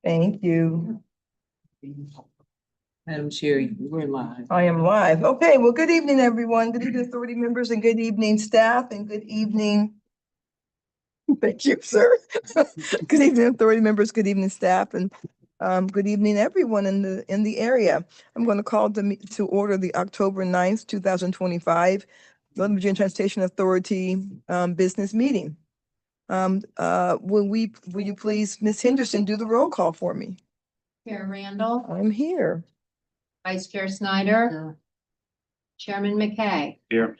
Thank you. Madam Chair, we're live. I am live. Okay, well, good evening, everyone. Good evening, authority members, and good evening, staff, and good evening. Thank you, sir. Good evening, authority members, good evening, staff, and good evening, everyone in the area. I'm going to call to order the October 9th, 2025 Northern Virginia Transportation Authority business meeting. Will you please, Ms. Henderson, do the roll call for me? Chair Randall, I'm here. Vice Chair Snyder, Chairman McKay, Here.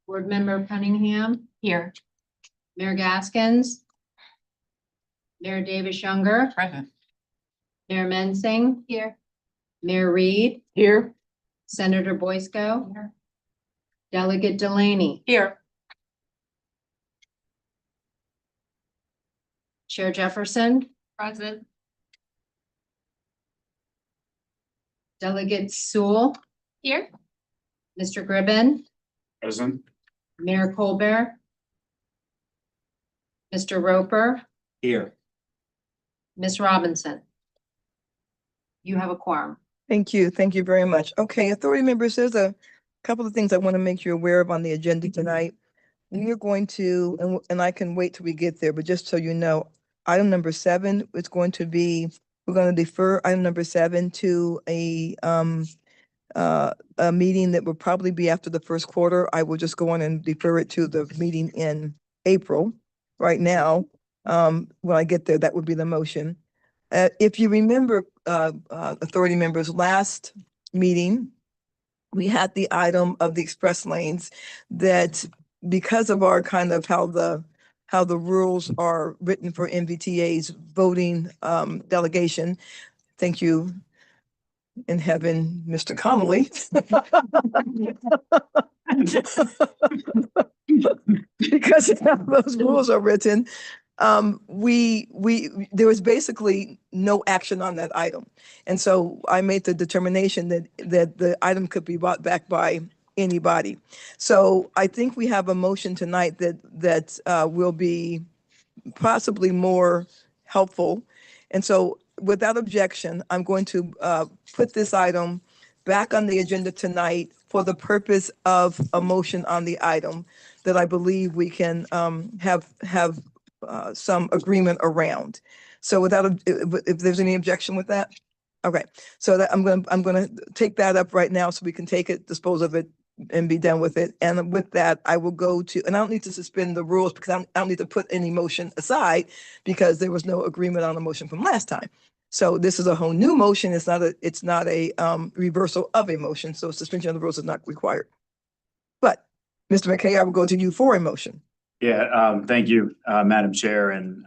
Board Member Cunningham. Here. Mayor Gaskins. Mayor Davis Younger, Present. Mayor Mensing. Here. Mayor Reed, Here. Senator Boysko. Here. Delegate Delaney. Here. Chair Jefferson, Present. Delegate Sewell. Here. Mr. Gribben, Present. Mayor Colbert, Mr. Roper, Here. Ms. Robinson. You have a quorum. Thank you. Thank you very much. Okay, authority members, there's a couple of things I want to make you aware of on the agenda tonight. We are going to, and I can wait till we get there, but just so you know, item number 7 is going to be, we're going to defer item number 7 to a meeting that will probably be after the first quarter. I will just go on and defer it to the meeting in April. Right now, when I get there, that would be the motion. If you remember, authority members, last meeting, we had the item of the express lanes that because of our kind of how the rules are written for MVTA's voting delegation. Thank you in heaven, Mr. Connolly. Because of how those rules are written, there was basically no action on that item. And so I made the determination that the item could be brought back by anybody. So I think we have a motion tonight that will be possibly more helpful. And so without objection, I'm going to put this item back on the agenda tonight for the purpose of a motion on the item that I believe we can have some agreement around. So without, if there's any objection with that? Okay, so that I'm gonna take that up right now so we can take it, dispose of it, and be done with it. And with that, I will go to, and I don't need to suspend the rules because I don't need to put any motion aside because there was no agreement on the motion from last time. So this is a whole new motion. It's not a reversal of a motion. So suspension of the rules is not required. But Mr. McKay, I will go to you for a motion. Yeah, thank you, Madam Chair, and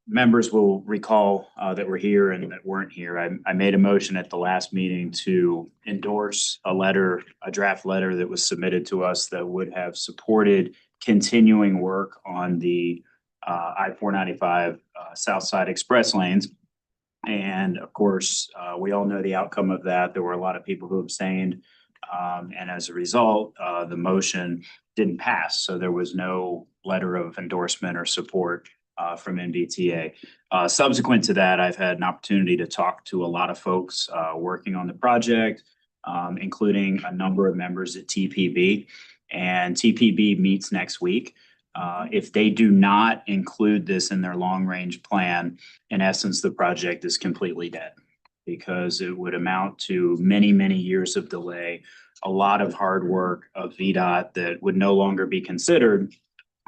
members will recall that were here and that weren't here. I made a motion at the last meeting to endorse a draft letter that was submitted to us that would have supported continuing work on the I-495 South Side Express lanes. And of course, we all know the outcome of that. There were a lot of people who abstained. And as a result, the motion didn't pass. So there was no letter of endorsement or support from NVTA. Subsequent to that, I've had an opportunity to talk to a lot of folks working on the project, including a number of members at TPB. And TPB meets next week. If they do not include this in their long-range plan, in essence, the project is completely dead because it would amount to many, many years of delay, a lot of hard work of VDOT that would no longer be considered,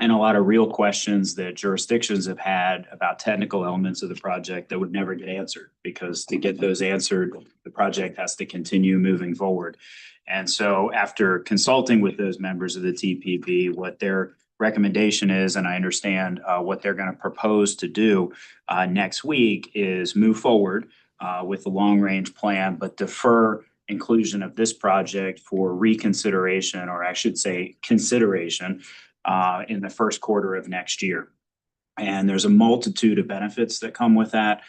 and a lot of real questions that jurisdictions have had about technical elements of the project that would never get answered, because to get those answered, the project has to continue moving forward. And so after consulting with those members of the TPP, what their recommendation is, and I understand what they're going to propose to do next week, is move forward with the long-range plan, but defer inclusion of this project for reconsideration, or I should say consideration, in the first quarter of next year. And there's a multitude of benefits that come with that,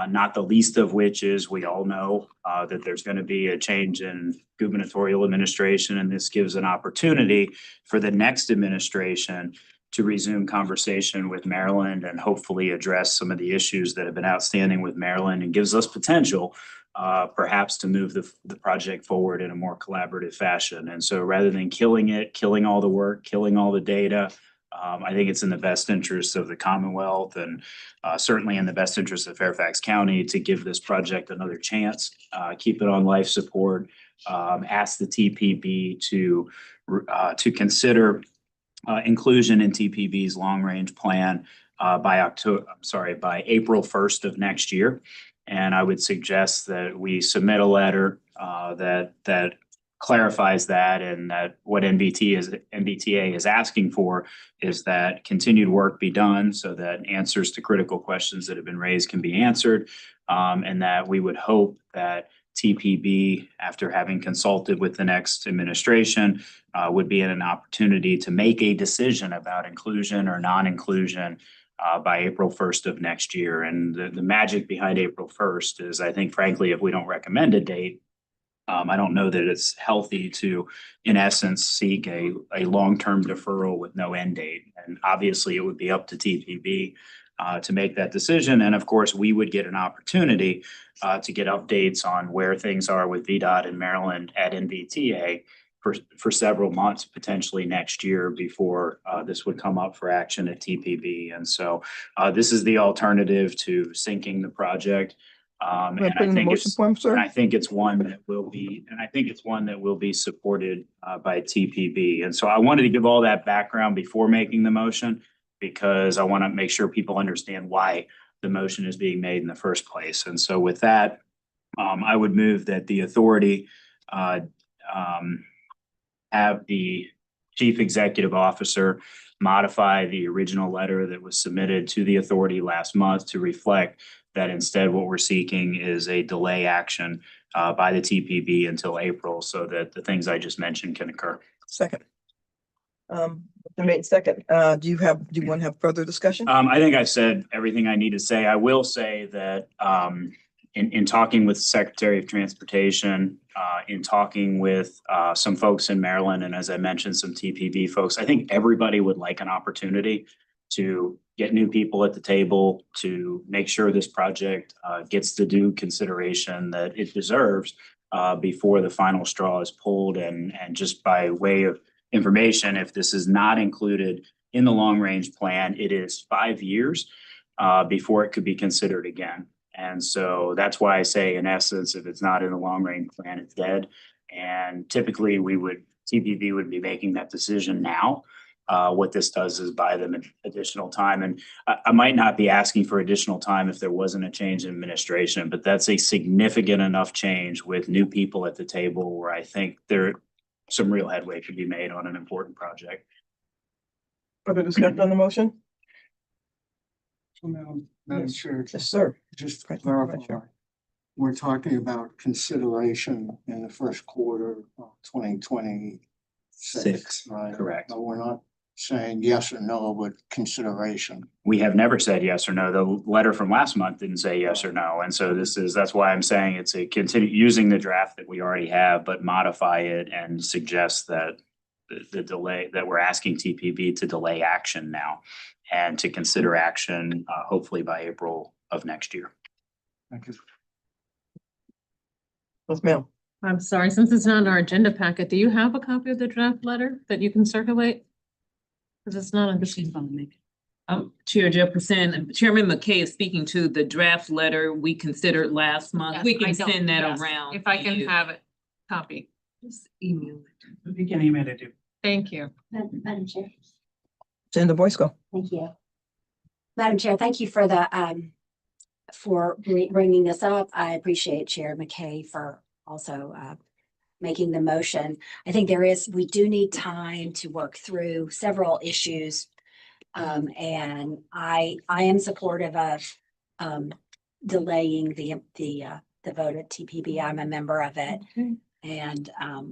not the least of which is we all know that there's going to be a change in gubernatorial administration, and this gives an opportunity for the next administration to resume conversation with Maryland and hopefully address some of the issues that have been outstanding with Maryland, and gives us potential perhaps to move the project forward in a more collaborative fashion. And so rather than killing it, killing all the work, killing all the data, I think it's in the best interest of the Commonwealth and certainly in the best interest of Fairfax County to give this project another chance, keep it on life support, ask the TPB to consider inclusion in TPB's long-range plan by April 1st of next year. And I would suggest that we submit a letter that clarifies that, and that what NBTA is asking for is that continued work be done so that answers to critical questions that have been raised can be answered, and that we would hope that TPB, after having consulted with the next administration, would be in an opportunity to make a decision about inclusion or non-inclusion by April 1st of next year. And the magic behind April 1st is, I think, frankly, if we don't recommend a date, I don't know that it's healthy to, in essence, seek a long-term deferral with no end date. And obviously, it would be up to TPB to make that decision. And of course, we would get an opportunity to get updates on where things are with VDOT and Maryland at NBTA for several months, potentially next year, before this would come up for action at TPB. And so this is the alternative to sinking the project. And Put in the motion form, and sir. I think it's one that will be supported by TPB. And so I wanted to give all that background before making the motion, because I want to make sure people understand why the motion is being made in the first place. And so with that, I would move that the authority have the chief executive officer modify the original letter that was submitted to the authority last month to reflect that instead what we're seeking is a delay action by the TPB until April, so that the things I just mentioned can occur. Second. Made second. Do you want to have further discussion? I think I've said everything I need to say. I will say that in talking with the Secretary of Transportation, in talking with some folks in Maryland, and as I mentioned, some TPB folks, I think everybody would like an opportunity to get new people at the table, to make sure this project gets the due consideration that it deserves before the final straw is pulled. And just by way of information, if this is not included in the long-range plan, it is 5 years before it could be considered again. And so that's why I say, in essence, if it's not in the long-range plan, it's dead. And typically TPB would be making that decision now. What this does is buy them additional time. And I might not be asking for additional time if there wasn't a change in administration, but that's a significant enough change with new people at the table where I think some real headway could be made on an important project. Further discussion on the motion? Madam Chair, Yes, sir. just to Right, clarify, sure. we're talking about consideration in the first quarter of 2026, right? Correct. But we're not saying yes or no with consideration. We have never said yes or no. The letter from last month didn't say yes or no. And so that's why I'm saying it's a continue using the draft that we already have, but modify it and suggest that the delay, that we're asking TPB to delay action now and to consider action hopefully by April of next year. Thank you. Yes, ma'am. I'm sorry, since it's not in our agenda packet, do you have a copy of the draft letter that you can circulate? Because it's not on this. Chair Jefferson, Chairman McKay is speaking to the draft letter we considered last month. Yes, We I can don't- send that yes, around. If I to can you. have it, copy. Just email it. We can email it to you. Thank you. Madam Chair, Send the voice go. thank you. Madam Chair, thank you for bringing this up. I appreciate Chair McKay for also making the motion. I think we do need time to work through several issues. And I am supportive of delaying the vote at TPB. I'm a member of it. And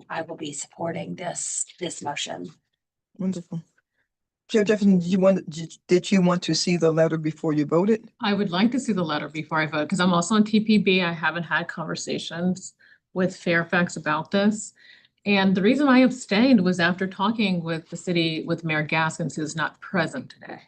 I will be supporting this motion. Wonderful. Chair Jefferson, did you want to see the letter before you voted? I would like to see the letter before I vote, because I'm also on TPB. I haven't had conversations with Fairfax about this. And the reason I abstained was after talking with with Mayor Gaskins, who's not present today.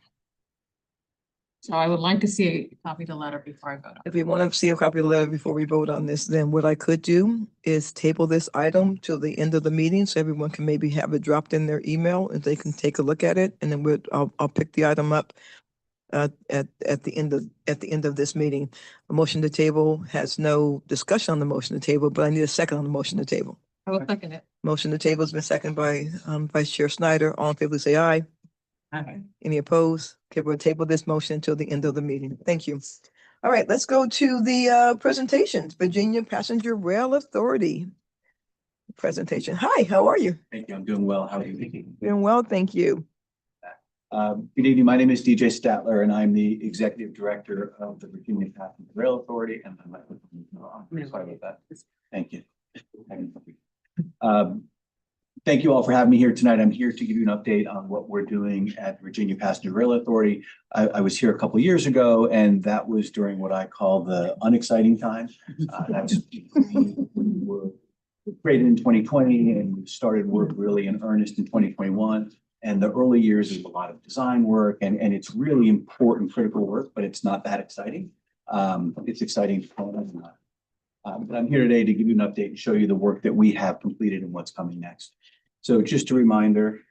So I would like to see a copy of the letter before I vote. If we want to see a copy of the letter before we vote on this, then what I could do is table this item till the end of the meeting, so everyone can maybe have it dropped in their email and they can take a look at it, and then I'll pick the item up at the end of this meeting. A motion to table has no discussion on the motion to table, but I need a second on the motion to table. I will second it. Motion to table has been seconded by Vice Chair Snyder. All in favor, say aye. Any opposed? Okay, we'll table this motion until the end of the meeting. Thank you. All right, let's go to the presentations. Virginia Passenger Rail Authority presentation. Hi, how are you? Thank you. I'm doing well. How are you doing? Doing well, thank you. Good evening. My name is DJ Statler, and I'm the Executive Director of the Virginia Passenger Rail Authority. And I'm sorry about that. Thank you. Thank you all for having me here tonight. I'm here to give you an update on what we're doing at Virginia Passenger Rail Authority. I was here a couple of years ago, and that was during what I call the unexciting time. That's we were created in 2020 and started work really in earnest in 2021. And the early years is a lot of design work, and it's really important, critical work, but it's not that exciting. It's exciting to plan. But I'm here today to give you an update and show you the work that we have completed and what's coming next. So just a reminder.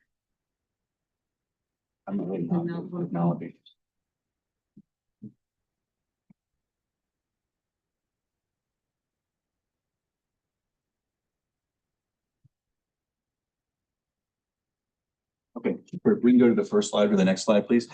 I'm not waiting on the technology. Okay, we can go to the first slide or the next slide, please.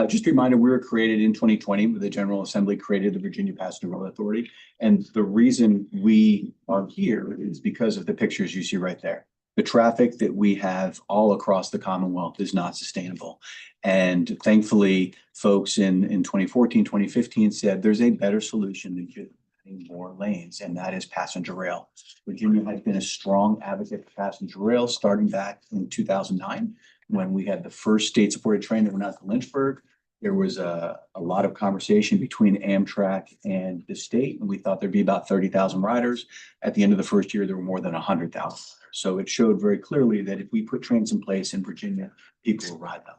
Just a reminder, we were created in 2020 with the General Assembly created the Virginia Passenger Rail Authority. And the reason we are here is because of the pictures you see right there. The traffic that we have all across the Commonwealth is not sustainable. And thankfully, folks in 2014, 2015 said there's a better solution than just adding more lanes, and that is passenger rail. Virginia has been a strong advocate for passenger rail starting back in 2009. When we had the first state-supported train that went out to Lynchburg. There was a lot of conversation between Amtrak and the state, and we thought there'd be about 30,000 riders. At the end of the first year, there were more than 100,000. So it showed very clearly that if we put trains in place in Virginia, people will ride them.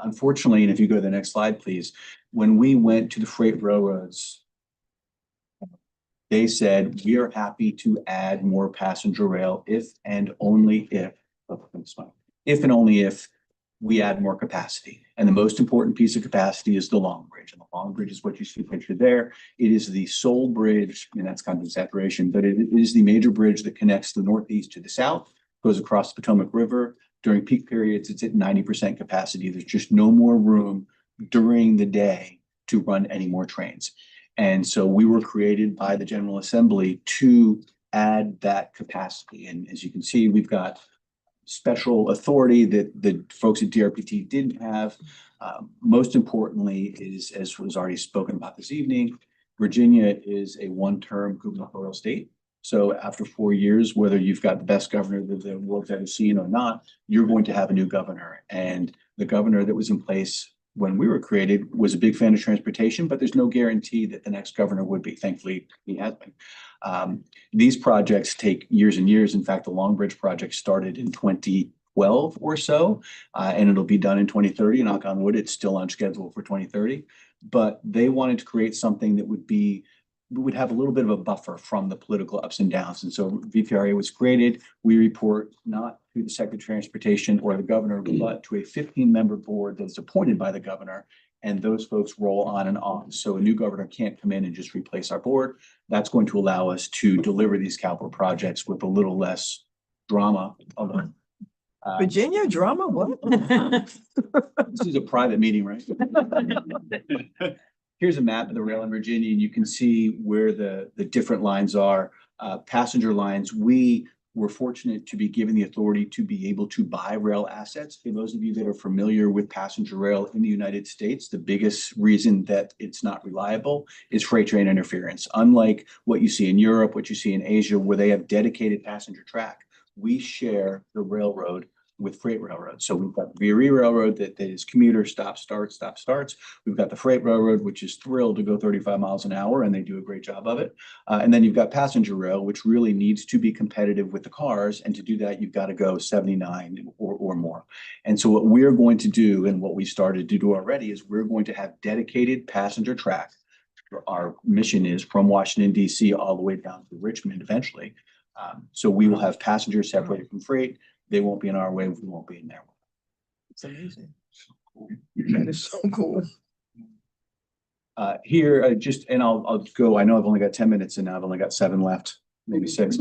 Unfortunately, and if you go to the next slide, please, when we went to the freight railroads, they said, we are happy to add more passenger rail if and only if we add more capacity. And the most important piece of capacity is the Long Bridge. And the Long Bridge is what you see pictured there. It is the sole bridge, and that's kind of an exaggeration, but it is the major bridge that connects the Northeast to the South, goes across the Potomac River. During peak periods, it's at 90% capacity. There's just no more room during the day to run any more trains. And so we were created by the General Assembly to add that capacity. And as you can see, we've got special authority that the folks at DRPT didn't have. Most importantly is, as was already spoken about this evening, Virginia is a one-term gubernatorial state. So after 4 years, whether you've got the best governor that the world's ever seen or not, you're going to have a new governor. And the governor that was in place when we were created was a big fan of transportation, but there's no guarantee that the next governor would be. Thankfully, he has been. These projects take years and years. In fact, the Long Bridge project started in 2012 or so, and it'll be done in 2030. Knock on wood, it's still on schedule for 2030. But they wanted to create something that would have a little bit of a buffer from the political ups and downs. And so VPRA was created. We report not to the Secretary of Transportation or the governor, but to a 15-member board that's appointed by the governor. And those folks roll on and on. So a new governor can't come in and just replace our board. That's going to allow us to deliver these capital projects with a little less drama. Virginia drama, what? This is a private meeting, right? Here's a map of the rail in Virginia, and you can see where the different lines are. Passenger lines, we were fortunate to be given the authority to be able to buy rail assets. For those of you that are familiar with passenger rail in the United States, the biggest reason that it's not reliable is freight train interference. Unlike what you see in Europe, what you see in Asia, where they have dedicated passenger track, we share the railroad with freight railroads. So we've got the VRE Railroad that is commuter, stop, start, stop, starts. We've got the freight railroad, which is thrilled to go 35 miles an hour, and they do a great job of it. And then you've got passenger rail, which really needs to be competitive with the cars. And to do that, you've got to go 79 or more. And so what we're going to do, and what we started to do already, is we're going to have dedicated passenger track. Our mission is from Washington, DC, all the way down to Richmond eventually. So we will have passengers separated from freight. They won't be in our way. We won't be in their way. It's amazing. That is so cool. Here, and I'll go, I know I've only got 10 minutes and now I've only got 7 left, maybe 6.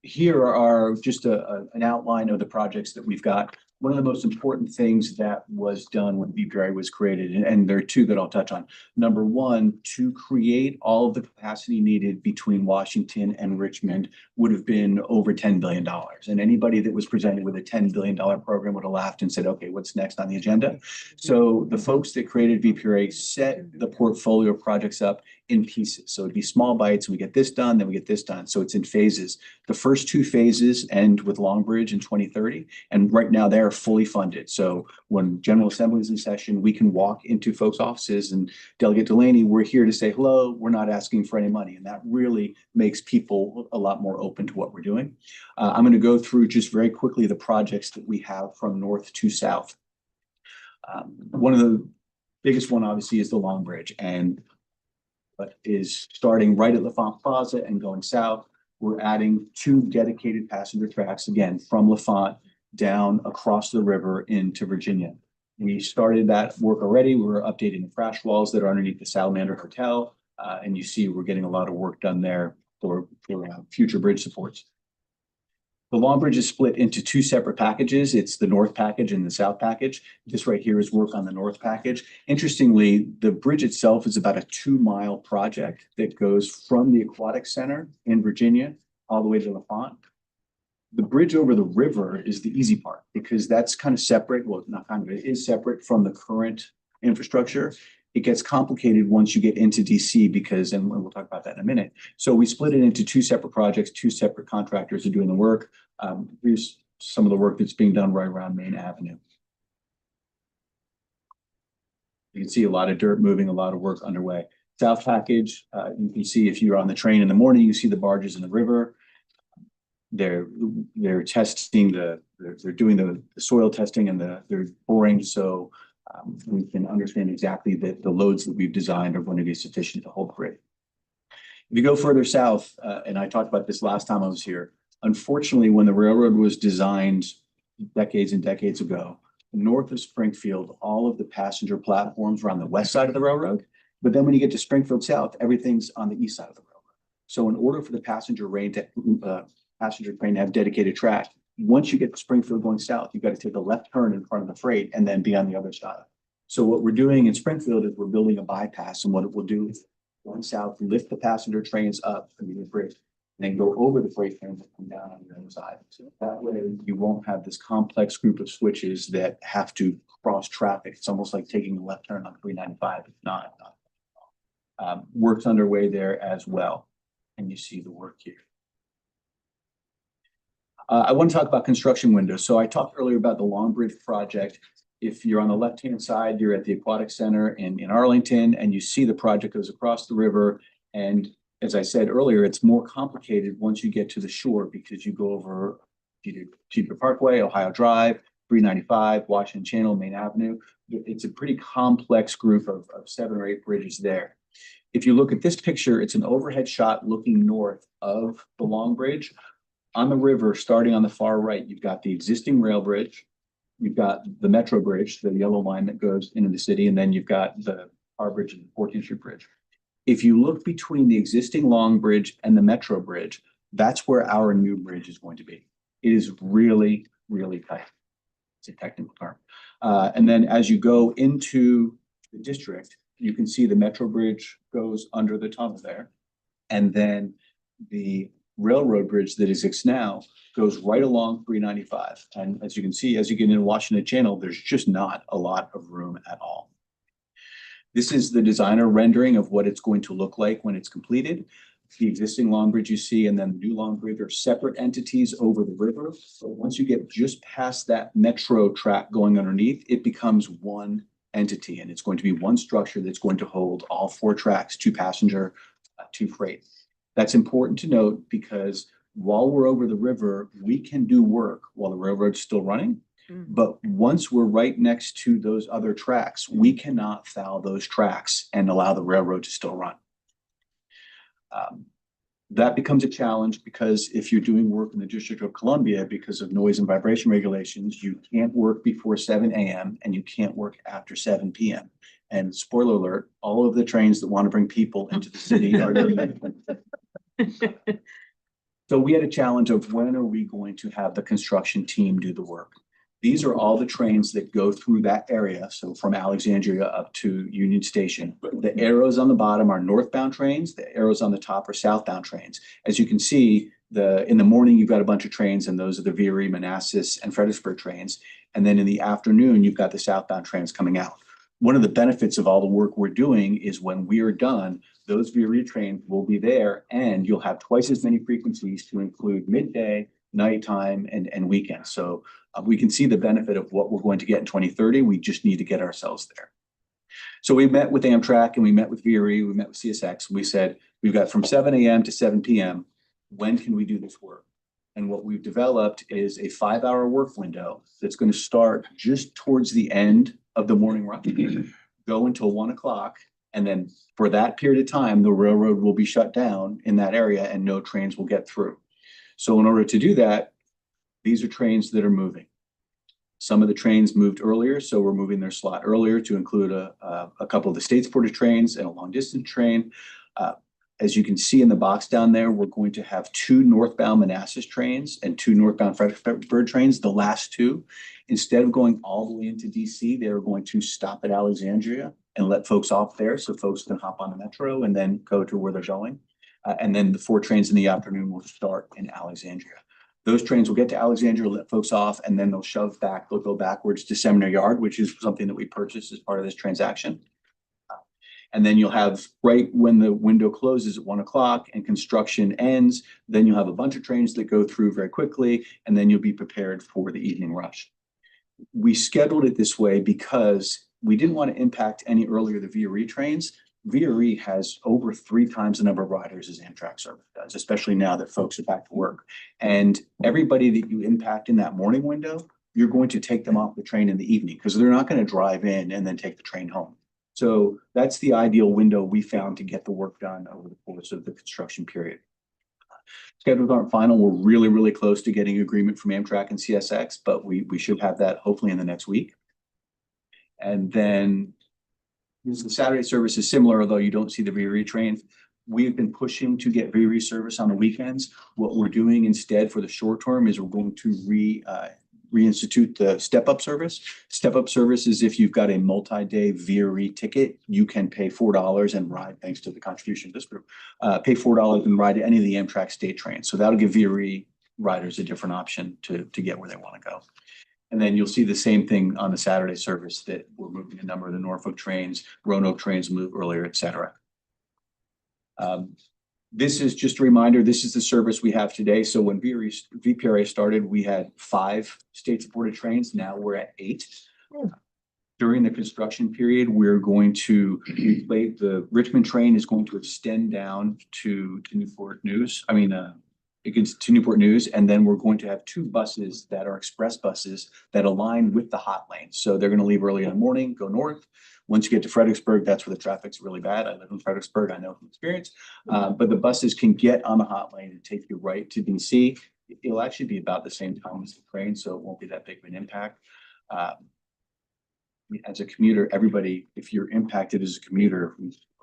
Here are just an outline of the projects that we've got. One of the most important things that was done when VPRA was created, and there are 2 that I'll touch on. Number 1, to create all of the capacity needed between Washington and Richmond would have been over $10 billion. And anybody that was presented with a $10 billion program would have laughed and said, okay, what's next on the agenda? So the folks that created VPRA set the portfolio of projects up in pieces. So it'd be small bites. We get this done, then we get this done. So it's in phases. The first 2 phases end with Long Bridge in 2030. And right now they're fully funded. So when General Assembly is in session, we can walk into folks' offices and Delegate Delaney, we're here to say hello. We're not asking for any money. And that really makes people a lot more open to what we're doing. I'm going to go through just very quickly the projects that we have from north to south. One of the biggest one obviously is the Long Bridge, and is starting right at L'Enfant Plaza and going south. We're adding 2 dedicated passenger tracks, again, from L'Enfant down across the river into Virginia. We started that work already. We're updating the crash walls that are underneath the Salamander Hotel. And you see we're getting a lot of work done there for future bridge supports. The Long Bridge is split into 2 separate packages. It's the north package and the south package. This right here is work on the north package. Interestingly, the bridge itself is about a 2-mile project that goes from the Aquatic Center in Virginia all the way to L'Enfant. The bridge over the river is the easy part because that's kind of separate. Well, not kind of, it is separate from the current infrastructure. It gets complicated once you get into DC because, and we'll talk about that in a minute. So we split it into 2 separate projects, 2 separate contractors are doing the work. Here's some of the work that's being done right around Main Avenue. You can see a lot of dirt moving, a lot of work underway. South package, you can see if you're on the train in the morning, you see the barges in the river. They're testing they're doing the soil testing and they're boring. So we can understand exactly that the loads that we've designed are going to be sufficient to hold freight. If you go further south, and I talked about this last time I was here, unfortunately, when the railroad was designed decades and decades ago, north of Springfield, all of the passenger platforms were on the west side of the railroad. But then when you get to Springfield South, everything's on the east side of the railroad. So in order for the passenger train to have dedicated track, once you get to Springfield going south, you've got to take a left turn in front of the freight and then be on the other side. So what we're doing in Springfield is we're building a bypass, and what it will do is going south, lift the passenger trains up from the bridge, and then go over the freight trains and come down on the other side. So that way you won't have this complex group of switches that have to cross traffic. It's almost like taking a left turn on 395. It's not. Work's underway there as well. And you see the work here. I want to talk about construction windows. So I talked earlier about the Long Bridge project. If you're on the left-hand side, you're at the Aquatic Center in Arlington, and you see the project goes across the river. And as I said earlier, it's more complicated once you get to the shore because you go over Cedar Parkway, Ohio Drive, 395, Washington Channel, Main Avenue. It's a pretty complex group of 7 or 8 bridges there. If you look at this picture, it's an overhead shot looking north of the Long Bridge. On the river, starting on the far right, you've got the existing rail bridge. You've got the Metro Bridge, the yellow line that goes into the city, and then you've got the Car Bridge and the 14th Street Bridge. If you look between the existing Long Bridge and the Metro Bridge, that's where our new bridge is going to be. It is really, really tight. It's a technical term. And then as you go into the district, you can see the Metro Bridge goes under the tunnel there. And then the railroad bridge that exists now goes right along 395. And as you can see, as you get into Washington Channel, there's just not a lot of room at all. This is the designer rendering of what it's going to look like when it's completed. the existing Long Bridge you see and then the new Long Bridge are separate entities over the river. So once you get just past that metro track going underneath, it becomes one entity, and it's going to be one structure that's going to hold all 4 tracks, 2 passenger, 2 freight. That's important to note because while we're over the river, we can do work while the railroad's still running. But once we're right next to those other tracks, we cannot foul those tracks and allow the railroad to still run. That becomes a challenge because if you're doing work in the District of Columbia, because of noise and vibration regulations, you can't work before 7 a.m. and you can't work after 7 p.m. And spoiler alert, all of the trains that want to bring people into the city are doing that. So we had a challenge of when are we going to have the construction team do the work? These are all the trains that go through that area. So from Alexandria up to Union Station. The arrows on the bottom are northbound trains. The arrows on the top are southbound trains. As you can see, in the morning, you've got a bunch of trains, and those are the Veery, Manassas, and Fredericksburg trains. And then in the afternoon, you've got the southbound trains coming out. One of the benefits of all the work we're doing is when we are done, those Veery trains will be there, and you'll have twice as many frequencies to include midday, nighttime, and weekends. So we can see the benefit of what we're going to get in 2030. We just need to get ourselves there. So we met with Amtrak and we met with Veery, we met with CSX. We said, we've got from 7 a.m. to 7 p.m. When can we do this work? And what we've developed is a 5-hour work window that's going to start just towards the end of the morning rush, go until 1 o'clock. And then for that period of time, the railroad will be shut down in that area and no trains will get through. So in order to do that, these are trains that are moving. Some of the trains moved earlier, so we're moving their slot earlier to include a couple of the state-supported trains and a long-distance train. As you can see in the box down there, we're going to have 2 northbound Manassas trains and 2 northbound Fredericksburg trains, the last 2. Instead of going all the way into DC, they're going to stop at Alexandria and let folks off there so folks can hop on the metro and then go to where they're going. And then the 4 trains in the afternoon will start in Alexandria. Those trains will get to Alexandria, let folks off, and then they'll shove back, they'll go backwards to Seminary Yard, which is something that we purchased as part of this transaction. And then you'll have, right when the window closes at 1 o'clock and construction ends, then you'll have a bunch of trains that go through very quickly, and then you'll be prepared for the evening rush. We scheduled it this way because we didn't want to impact any earlier the VRE trains. VRE has over 3 times the number of riders as Amtrak service does, especially now that folks are back to work. And everybody that you impact in that morning window, you're going to take them off the train in the evening because they're not going to drive in and then take the train home. So that's the ideal window we found to get the work done over the course of the construction period. Schedules aren't final. We're really, really close to getting agreement from Amtrak and CSX, but we should have that hopefully in the next week. And then the Saturday service is similar, although you don't see the VRE train. We've been pushing to get VRE service on the weekends. What we're doing instead for the short term is we're going to reinstitute the step-up service. Step-up service is if you've got a multi-day VRE ticket, you can pay $4 and ride, thanks to the contribution of this group, pay $4 and ride any of the Amtrak state trains. So that'll give VRE riders a different option to get where they want to go. And then you'll see the same thing on the Saturday service that we're moving a number of the Norfolk trains, Roanoke trains move earlier, et cetera. This is just a reminder, this is the service we have today. So when VPRA started, we had 5 state-supported trains. Now we're at 8. During the construction period, we're going to replace the Richmond train is going to extend down to Newport News. It gets to Newport News, and then we're going to have 2 buses that are express buses that align with the hot lane. So they're going to leave early in the morning, go north. Once you get to Fredericksburg, that's where the traffic's really bad. I live in Fredericksburg, I know from experience. But the buses can get on the hot lane and take you right to DC. It'll actually be about the same time as the train, so it won't be that big of an impact. As a commuter, everybody, if you're impacted as a commuter,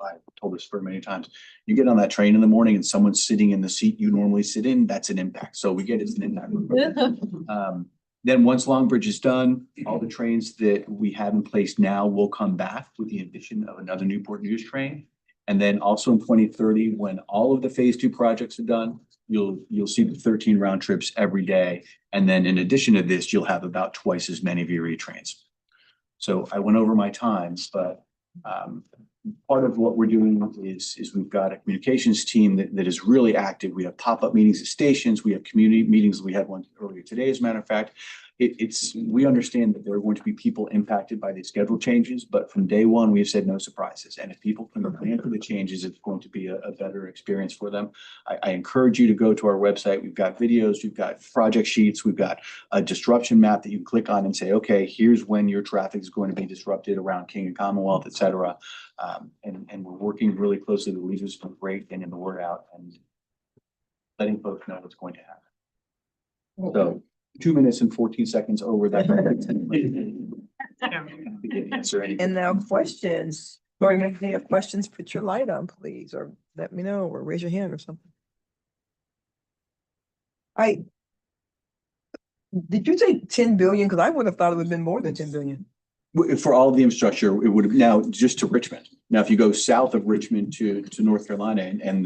I've told this for many times, you get on that train in the morning and someone's sitting in the seat you normally sit in, that's an impact. So we get it's an impact. Then once Long Bridge is done, all the trains that we have in place now will come back with the addition of another Newport News train. And then also in 2030, when all of the phase 2 projects are done, you'll see the 13 round trips every day. And then in addition to this, you'll have about twice as many VRE trains. So I went over my times, but part of what we're doing is we've got a communications team that is really active. We have pop-up meetings at stations. We have community meetings. We had one earlier today, as a matter of fact. We understand that there are going to be people impacted by these schedule changes, but from day one, we've said no surprises. And if people can plan for the changes, it's going to be a better experience for them. I encourage you to go to our website. We've got videos, we've got project sheets, we've got a disruption map that you can click on and say, okay, here's when your traffic is going to be disrupted around King and Commonwealth, et cetera. And we're working really closely. The leaders have been great getting the word out and letting folks know what's going to happen. So 2 minutes and 14 seconds over that. Answer any. And now questions. Or if you have questions, put your light on, please, or let me know, or raise your hand or something. Did you say 10 billion? Because I would have thought it would have been more than 10 billion. For all of the infrastructure, it would have now just to Richmond. Now, if you go south of Richmond to North Carolina, and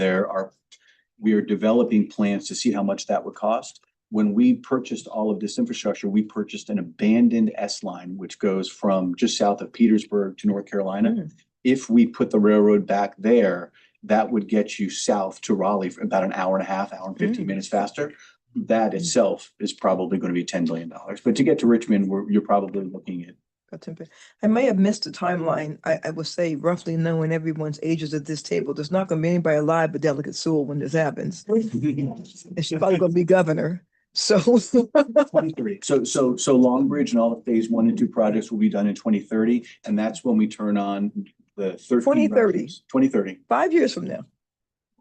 we are developing plans to see how much that would cost. When we purchased all of this infrastructure, we purchased an abandoned S line, which goes from just south of Petersburg to North Carolina. Mm. If we put the railroad back there, that would get you south to Raleigh for about an hour and a half, hour and 15 minutes faster. That itself is probably going to be $10 billion. But to get to Richmond, you're probably looking at. I may have missed the timeline. I would say roughly knowing everyone's ages at this table, there's not going to be anybody alive but Delegate Sewell when this happens. And she's probably going to be governor. So 2030. So Long Bridge and all the phase 1 and 2 projects will be done in 2030, and that's when we turn on the 13. 2030. 2030. 5 years from now.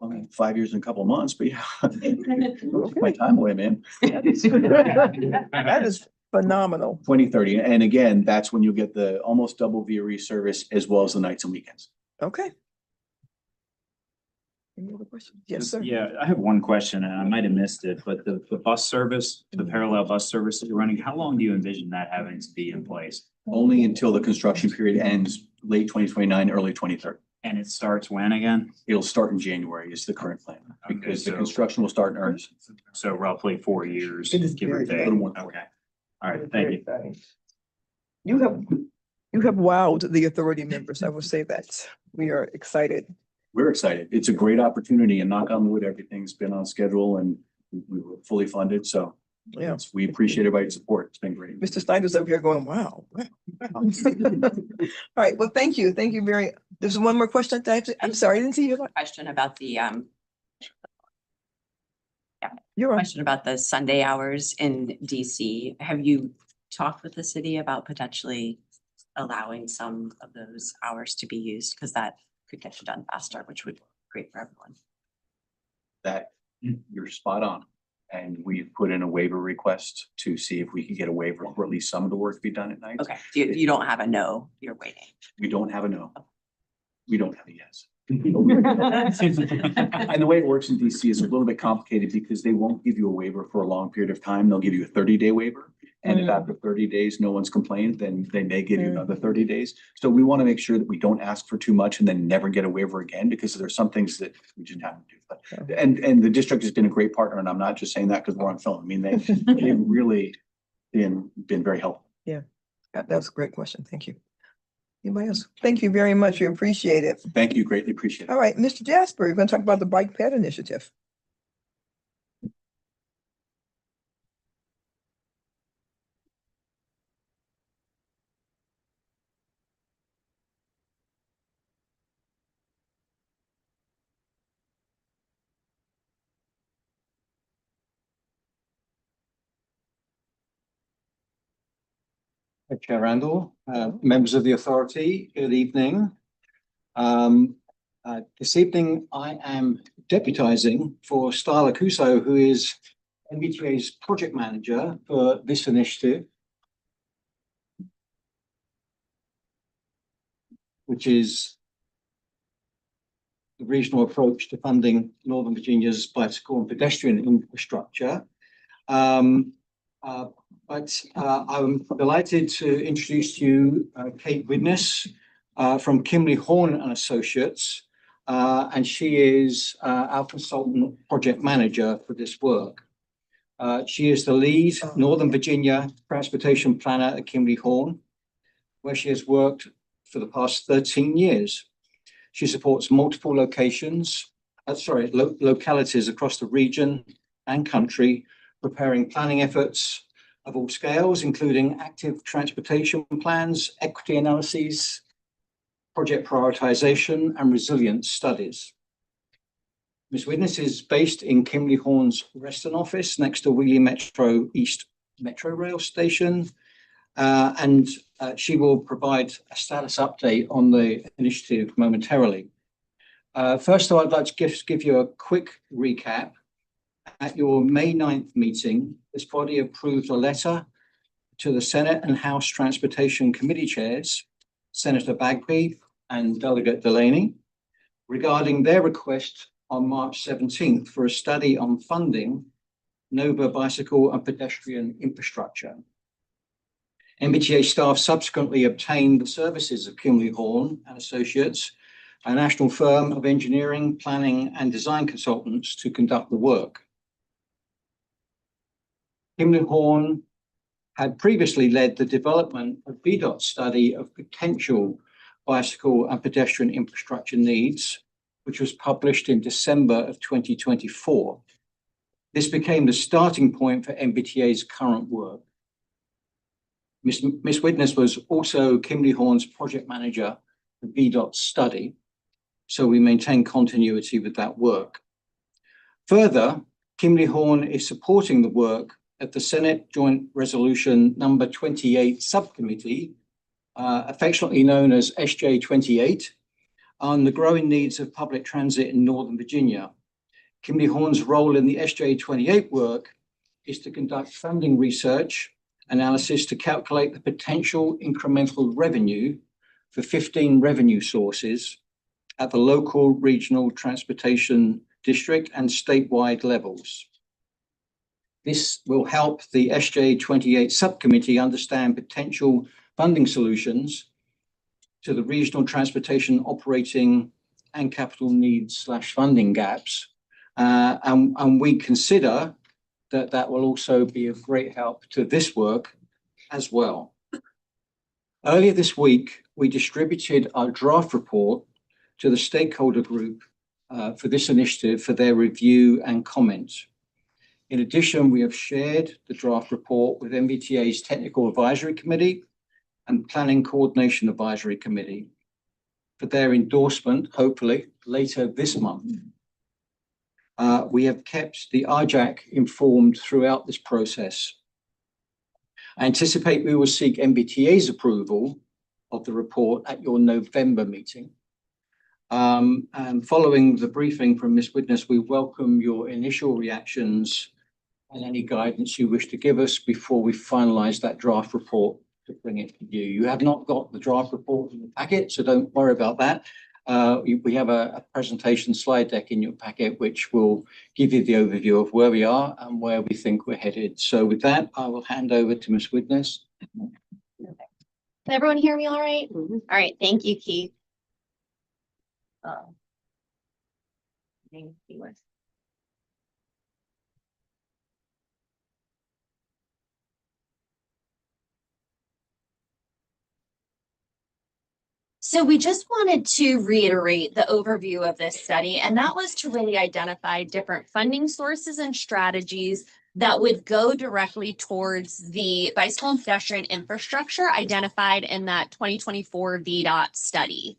I mean, 5 years and a couple of months, but yeah. My time away, man. That is phenomenal. 2030, and again, that's when you'll get the almost double VRE service as well as the nights and weekends. Okay. Any other questions? Yes, sir. Yeah, I have one question and I might have missed it, but the bus service, the parallel bus service that you're running, how long do you envision that having to be in place? Only until the construction period ends late 2029, early 2030. And it starts when again? It'll start in January is the current plan, because the so- construction will start in earnest. So roughly 4 years, It is give or very take. little more. Okay. All right, thank you. You have wowed the authority members. I will say that. We are excited. We're excited. It's a great opportunity, and knock on wood, everything's been on schedule and we were fully funded. So Yeah. we appreciate everybody's support. It's been great. Mr. Snyder's over here going, wow. All right, well, thank you. Thank you there's one more question. I'm sorry, I didn't see you. Question about the You're on. question about the Sunday hours in DC. Have you talked with the city about potentially allowing some of those hours to be used? Because that could get you done faster, which would be great for everyone. That you're spot on. And we've put in a waiver request to see if we can get a waiver for at least some of the work to be done at night. Okay, you don't have a no, you're waiting. We don't have a no. We don't have a yes. And the way it works in DC is a little bit complicated because they won't give you a waiver for a long period of time. They'll give you a 30-day waiver. And if after 30 days, no one's complained, then they may give you another 30 days. So we want to make sure that we don't ask for too much and then never get a waiver again, because there's some things that we just haven't do. But, and the district has been a great partner, and I'm not just saying that because we're on film. I mean, they've really been very helpful. That was a great question. Thank you. Anybody else? Thank you very much. We appreciate it. Thank you. Greatly appreciate it. All right, Mr. Jasper, you're going to talk about the Bike Ped Initiative. Chair Randall, members of the authority, good evening. This evening I am deputizing for Starla Cuso, who is MBTA's project manager for this initiative, which is the regional approach to funding Northern Virginia's bicycle and pedestrian infrastructure. But I'm delighted to introduce to you Kate Widnes from Kimberly Horn and Associates, and she is our consultant project manager for this work. She is the lead Northern Virginia transportation planner at Kimberly Horn, where she has worked for the past 13 years. She supports multiple localities across the region and country, preparing planning efforts of all scales, including active transportation plans, equity analyses, project prioritization, and resilience studies. Ms. Widnes is based in Kimberley Horn's Reston office next to Wheelie Metro East Metro Rail Station. And she will provide a status update on the initiative momentarily. First, though, I'd like to give you a quick recap. At your May 9th meeting, this body approved a letter to the Senate and House Transportation Committee chairs, Senator Bagby and Delegate Delaney, regarding their request on March 17th for a study on funding NOVA bicycle and pedestrian infrastructure. MBTA staff subsequently obtained the services of Kimberley Horn and Associates, a national firm of engineering, planning, and design consultants to conduct the work. Kimberley Horn had previously led the development of VDOT's study of potential bicycle and pedestrian infrastructure needs, which was published in December of 2024. This became the starting point for MBTA's current work. Ms. Widnes was also Kimberley Horn's project manager for VDOT's study, so we maintain continuity with that work. Further, Kimberley Horn is supporting the work at the Senate Joint Resolution number 28 Subcommittee, affectionately known as SJ28, on the growing needs of public transit in Northern Virginia. Kimberley Horn's role in the SJ28 work is to conduct funding research analysis to calculate the potential incremental revenue for 15 revenue sources at the local, regional, transportation district and statewide levels. This will help the SJ28 subcommittee understand potential funding solutions to the regional transportation operating and capital needs / funding gaps. And we consider that will also be of great help to this work as well. Earlier this week, we distributed our draft report to the stakeholder group for this initiative for their review and comments. In addition, we have shared the draft report with MBTA's Technical Advisory Committee and Planning Coordination Advisory Committee for their endorsement, hopefully, later this month. We have kept the RJAC informed throughout this process. I anticipate we will seek MBTA's approval of the report at your November meeting. And following the briefing from Ms. Widnes, we welcome your initial reactions and any guidance you wish to give us before we finalize that draft report to bring it to you. You have not got the draft report in the packet, so don't worry about that. We have a presentation slide deck in your packet, which will give you the overview of where we are and where we think we're headed. So with that, I will hand over to Ms. Widnes. Can everyone hear me all right? All right, thank you, Keith. So we just wanted to reiterate the overview of this study, and that was to really identify different funding sources and strategies that would go directly towards the bicycle and pedestrian infrastructure identified in that 2024 VDOT study.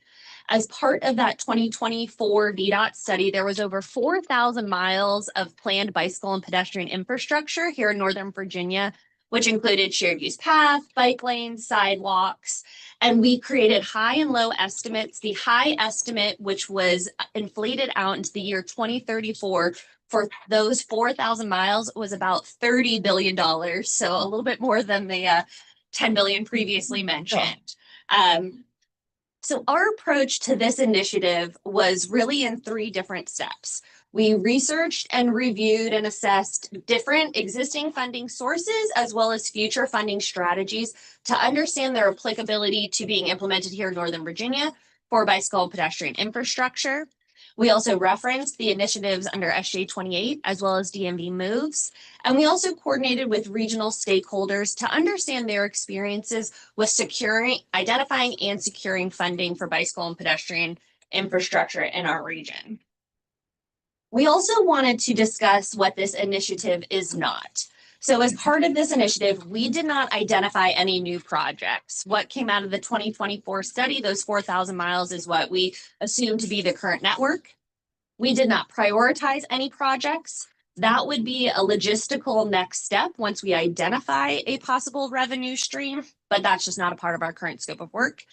As part of that 2024 VDOT study, there was over 4,000 miles of planned bicycle and pedestrian infrastructure here in Northern Virginia, which included shared use path, bike lanes, sidewalks, and we created high and low estimates. The high estimate, which was inflated out into the year 2034 for those 4,000 miles, was about $30 billion. So a little bit more than the 10 billion previously mentioned. So our approach to this initiative was really in 3 different steps. We researched and reviewed and assessed different existing funding sources as well as future funding strategies to understand their applicability to being implemented here in Northern Virginia for bicycle and pedestrian infrastructure. We also referenced the initiatives under SJ28 as well as DMV moves. And we also coordinated with regional stakeholders to understand their experiences with identifying and securing funding for bicycle and pedestrian infrastructure in our region. We also wanted to discuss what this initiative is not. So as part of this initiative, we did not identify any new projects. What came out of the 2024 study, those 4,000 miles is what we assume to be the current network. We did not prioritize any projects. That would be a logistical next step once we identify a possible revenue stream, but that's just not a part of our current scope of work.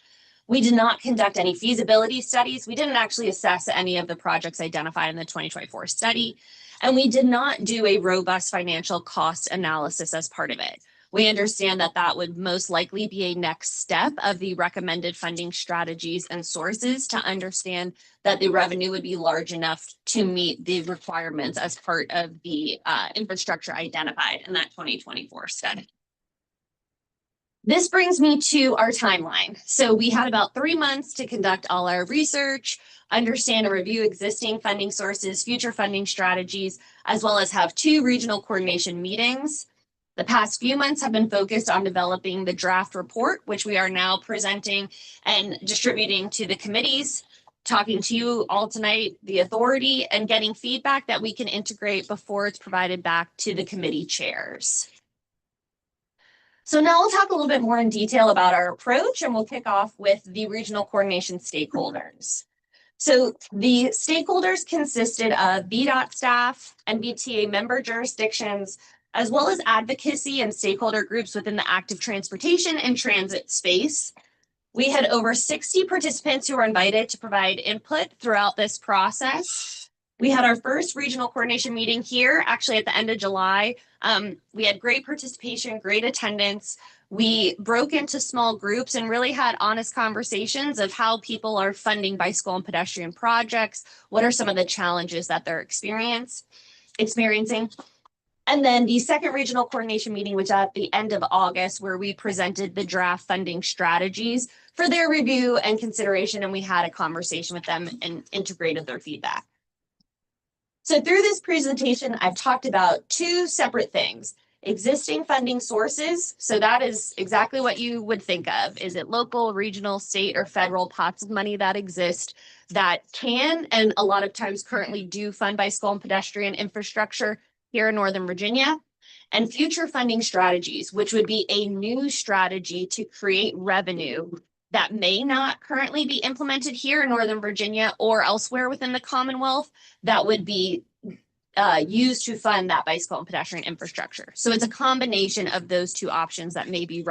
We did not conduct any feasibility studies. We didn't actually assess any of the projects identified in the 2024 study. And we did not do a robust financial cost analysis as part of it. We understand that that would most likely be a next step of the recommended funding strategies and sources to understand that the revenue would be large enough to meet the requirements as part of the infrastructure identified in that 2024 study. This brings me to our timeline. So we had about 3 months to conduct all our research, understand and review existing funding sources, future funding strategies, as well as have 2 regional coordination meetings. The past few months have been focused on developing the draft report, which we are now presenting and distributing to the committees, talking to you all tonight, the authority, and getting feedback that we can integrate before it's provided back to the committee chairs. So now we'll talk a little bit more in detail about our approach, and we'll kick off with the regional coordination stakeholders. So the stakeholders consisted of VDOT staff, MBTA member jurisdictions, as well as advocacy and stakeholder groups within the active transportation and transit space. We had over 60 participants who were invited to provide input throughout this process. We had our first regional coordination meeting here, actually at the end of July. We had great participation, great attendance. We broke into small groups and really had honest conversations of how people are funding bicycle and pedestrian projects. What are some of the challenges that they're experiencing? And then the second regional coordination meeting was at the end of August, where we presented the draft funding strategies for their review and consideration, and we had a conversation with them and integrated their feedback. So through this presentation, I've talked about 2 separate things. Existing funding sources, so that is exactly what you would think of. Is it local, regional, state, or federal pots of money that exist that can, and a lot of times currently do, fund bicycle and pedestrian infrastructure here in Northern Virginia? And future funding strategies, which would be a new strategy to create revenue that may not currently be implemented here in Northern Virginia or elsewhere within the Commonwealth, that would be used to fund that bicycle and pedestrian infrastructure. So it's a combination of those 2 options that may be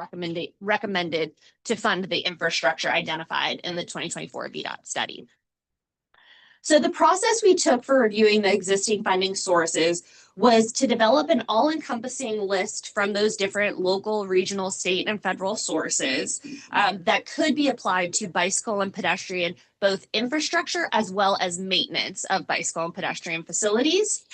recommended to fund the infrastructure identified in the 2024 VDOT study. So the process we took for reviewing the existing funding sources was to develop an all-encompassing list from those different local, regional, state, and federal sources that could be applied to bicycle and pedestrian, both infrastructure as well as maintenance of bicycle and pedestrian facilities.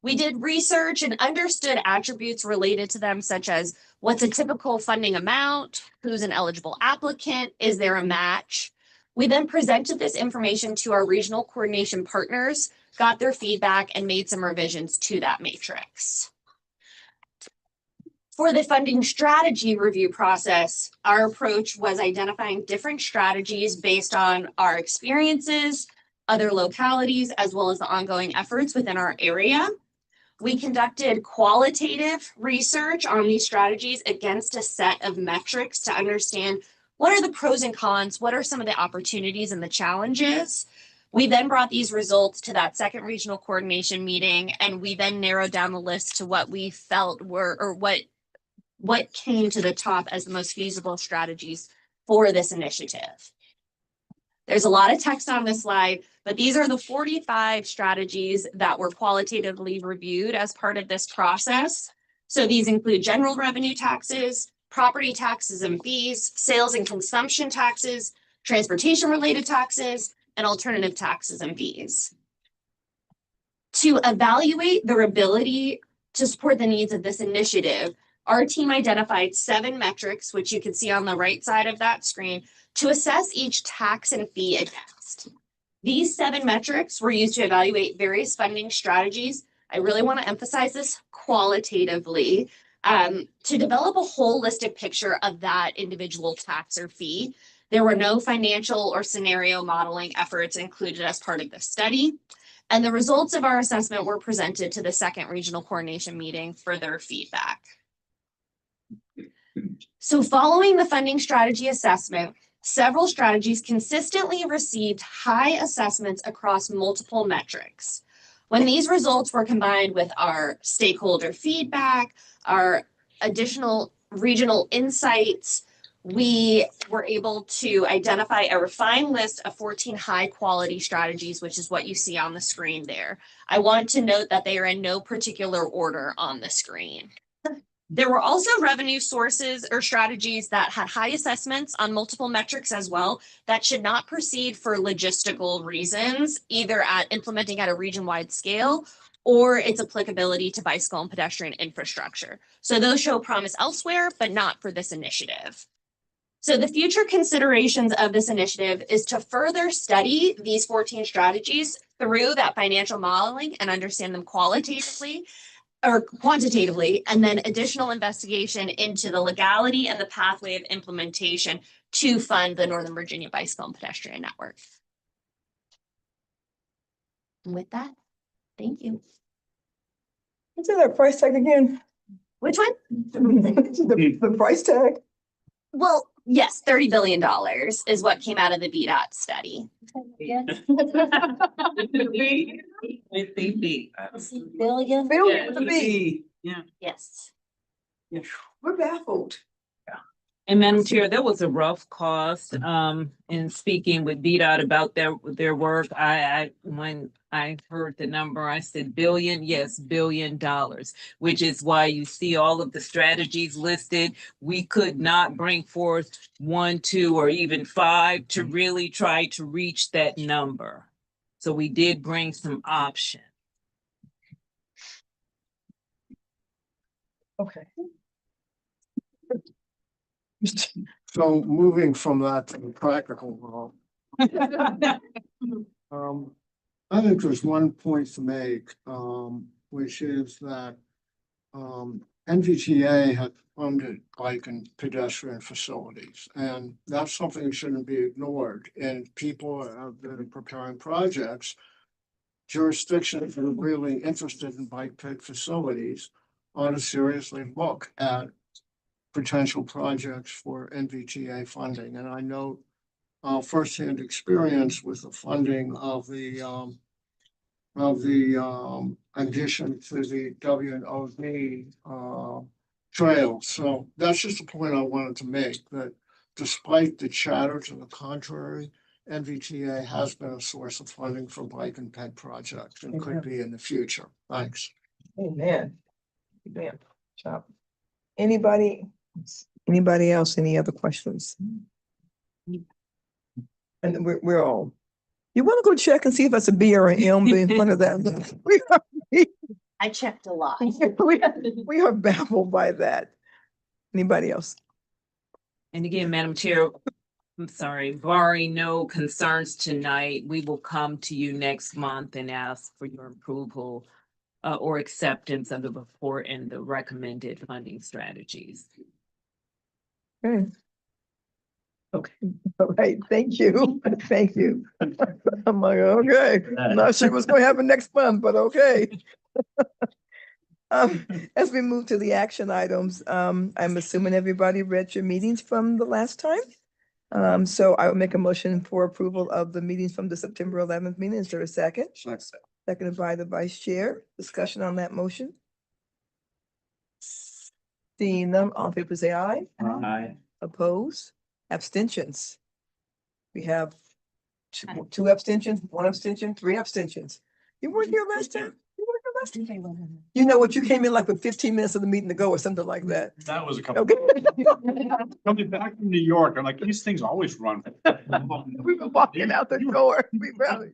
We did research and understood attributes related to them, such as what's a typical funding amount, who's an eligible applicant, is there a match? We then presented this information to our regional coordination partners, got their feedback, and made some revisions to that matrix. For the funding strategy review process, our approach was identifying different strategies based on our experiences, other localities, as well as the ongoing efforts within our area. We conducted qualitative research on these strategies against a set of metrics to understand what are the pros and cons, what are some of the opportunities and the challenges. We then brought these results to that second regional coordination meeting, and we then narrowed down the list to what we felt were, or what came to the top as the most feasible strategies for this initiative. There's a lot of text on this slide, but these are the 45 strategies that were qualitatively reviewed as part of this process. So these include general revenue taxes, property taxes and fees, sales and consumption taxes, transportation-related taxes, and alternative taxes and fees. To evaluate their ability to support the needs of this initiative, our team identified 7 metrics, which you can see on the right side of that screen, to assess each tax and fee against. These 7 metrics were used to evaluate various funding strategies. I really want to emphasize this qualitatively, to develop a holistic picture of that individual tax or fee. There were no financial or scenario modeling efforts included as part of the study. And the results of our assessment were presented to the second regional coordination meeting for their feedback. So following the funding strategy assessment, several strategies consistently received high assessments across multiple metrics. When these results were combined with our stakeholder feedback, our additional regional insights, we were able to identify a refined list of 14 high-quality strategies, which is what you see on the screen there. I want to note that they are in no particular order on the screen. There were also revenue sources or strategies that had high assessments on multiple metrics as well that should not proceed for logistical reasons, either at implementing at a region-wide scale or its applicability to bicycle and pedestrian infrastructure. So those show promise elsewhere, but not for this initiative. So the future considerations of this initiative is to further study these 14 strategies through that financial modeling and understand them qualitatively or quantitatively, and then additional investigation into the legality and the pathway of implementation to fund the Northern Virginia Bicycle and Pedestrian Network. And with that, thank you. What's in that price tag again? Which one? The price tag? Well, yes, $30 billion is what came out of the VDOT study. Billion? Billion with a B. Yes. We're baffled. And Madam Chair, there was a rough cost, in speaking with VDOT about their work. When I heard the number, I said billion, yes, $1 billion, which is why you see all of the strategies listed. We could not bring forth 1, 2, or even 5 to really try to reach that number. So we did bring some options. Okay. So moving from that to the practical world, I think there's one point to make, which is that NVTA had funded bike and pedestrian facilities, and that's something that shouldn't be ignored. And people that are preparing projects, jurisdictions that are really interested in bike ped facilities ought to seriously look at potential projects for NVTA funding. And I know firsthand experience with the funding of the addition to the W&OD trail. So that's just a point I wanted to make, that despite the chatter to the contrary, NVTA has been a source of funding for bike and ped projects and could be in the future. Thanks. Amen. Amen. Job. Anybody else, any other questions? And we're all, you want to go check and see if that's a B or an M in front of that? I checked a lot. We are baffled by that. Anybody else? And again, Madam Chair, I'm sorry, barring no concerns tonight, we will come to you next month and ask for your approval or acceptance of the report and the recommended funding strategies. Okay. Okay, all right, thank you, thank you. I'm like, okay, not sure what's gonna happen next month, but okay. As we move to the action items, I'm assuming everybody read your meetings from the last time. So I will make a motion for approval of the meetings from the September 11th meeting. Is there a second? Seconded by the vice chair. Discussion on that motion. Seeing none, all in favor say aye. Aye. Opposed? Abstentions? We have two abstentions, 1 abstention, 3 abstentions. You weren't here last time? You weren't here last time? You know what? You came in like with 15 minutes of the meeting to go or something like that. That was a couple. Okay. Coming back from New York, I'm like, these things always run. We were walking out the door. We rallied.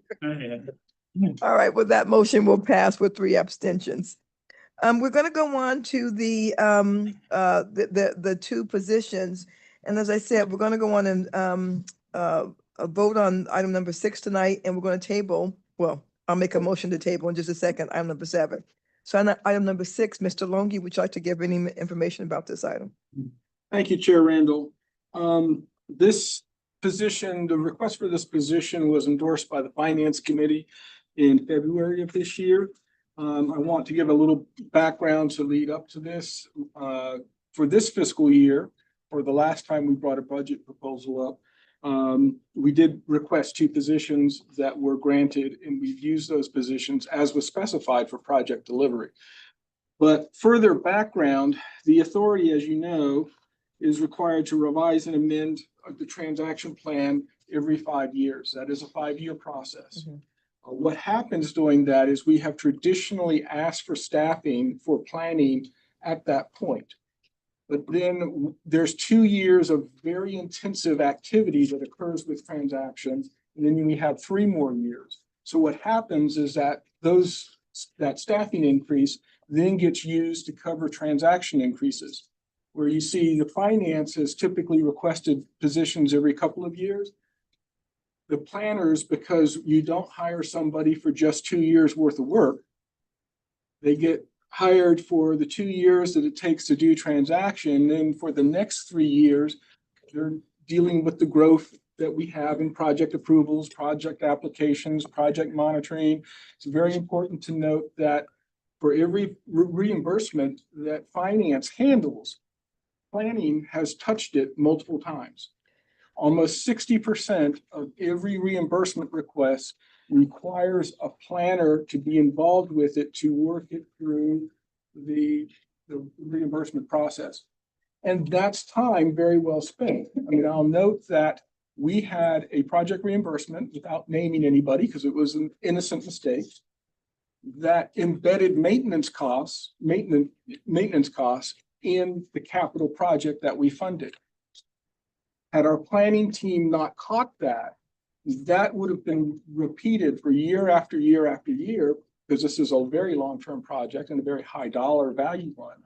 All right, well, that motion will pass with 3 abstentions. We're gonna go on to the 2 positions. And as I said, we're gonna go on and vote on item number 6 tonight, and we're gonna table, well, I'll make a motion to table in just a second, item number 7. So on item number 6, Mr. Longi, would you like to give any information about this item? Thank you, Chair Randall. This position, the request for this position was endorsed by the Finance Committee in February of this year. I want to give a little background to lead up to this. For this fiscal year, or the last time we brought a budget proposal up, we did request 2 positions that were granted, and we've used those positions as was specified for project delivery. But further background, the authority, as you know, is required to revise and amend the transaction plan every 5 years. That is a 5-year process. What happens during that is we have traditionally asked for staffing for planning at that point. But then there's 2 years of very intensive activity that occurs with transactions, and then we have 3 more years. So what happens is that that staffing increase then gets used to cover transaction increases, where you see the finance has typically requested positions every couple of years. The planners, because you don't hire somebody for just 2 years worth of work, they get hired for the 2 years that it takes to do transaction. And for the next 3 years, they're dealing with the growth that we have in project approvals, project applications, project monitoring. It's very important to note that for every reimbursement that finance handles, planning has touched it multiple times. Almost 60% of every reimbursement request requires a planner to be involved with it to work it through the reimbursement process. And that's time very well spent. I mean, I'll note that we had a project reimbursement, without naming anybody because it was an innocent mistake, that embedded maintenance costs in the capital project that we funded. Had our planning team not caught that, that would have been repeated for year after year after year, because this is a very long-term project and a very high dollar value one.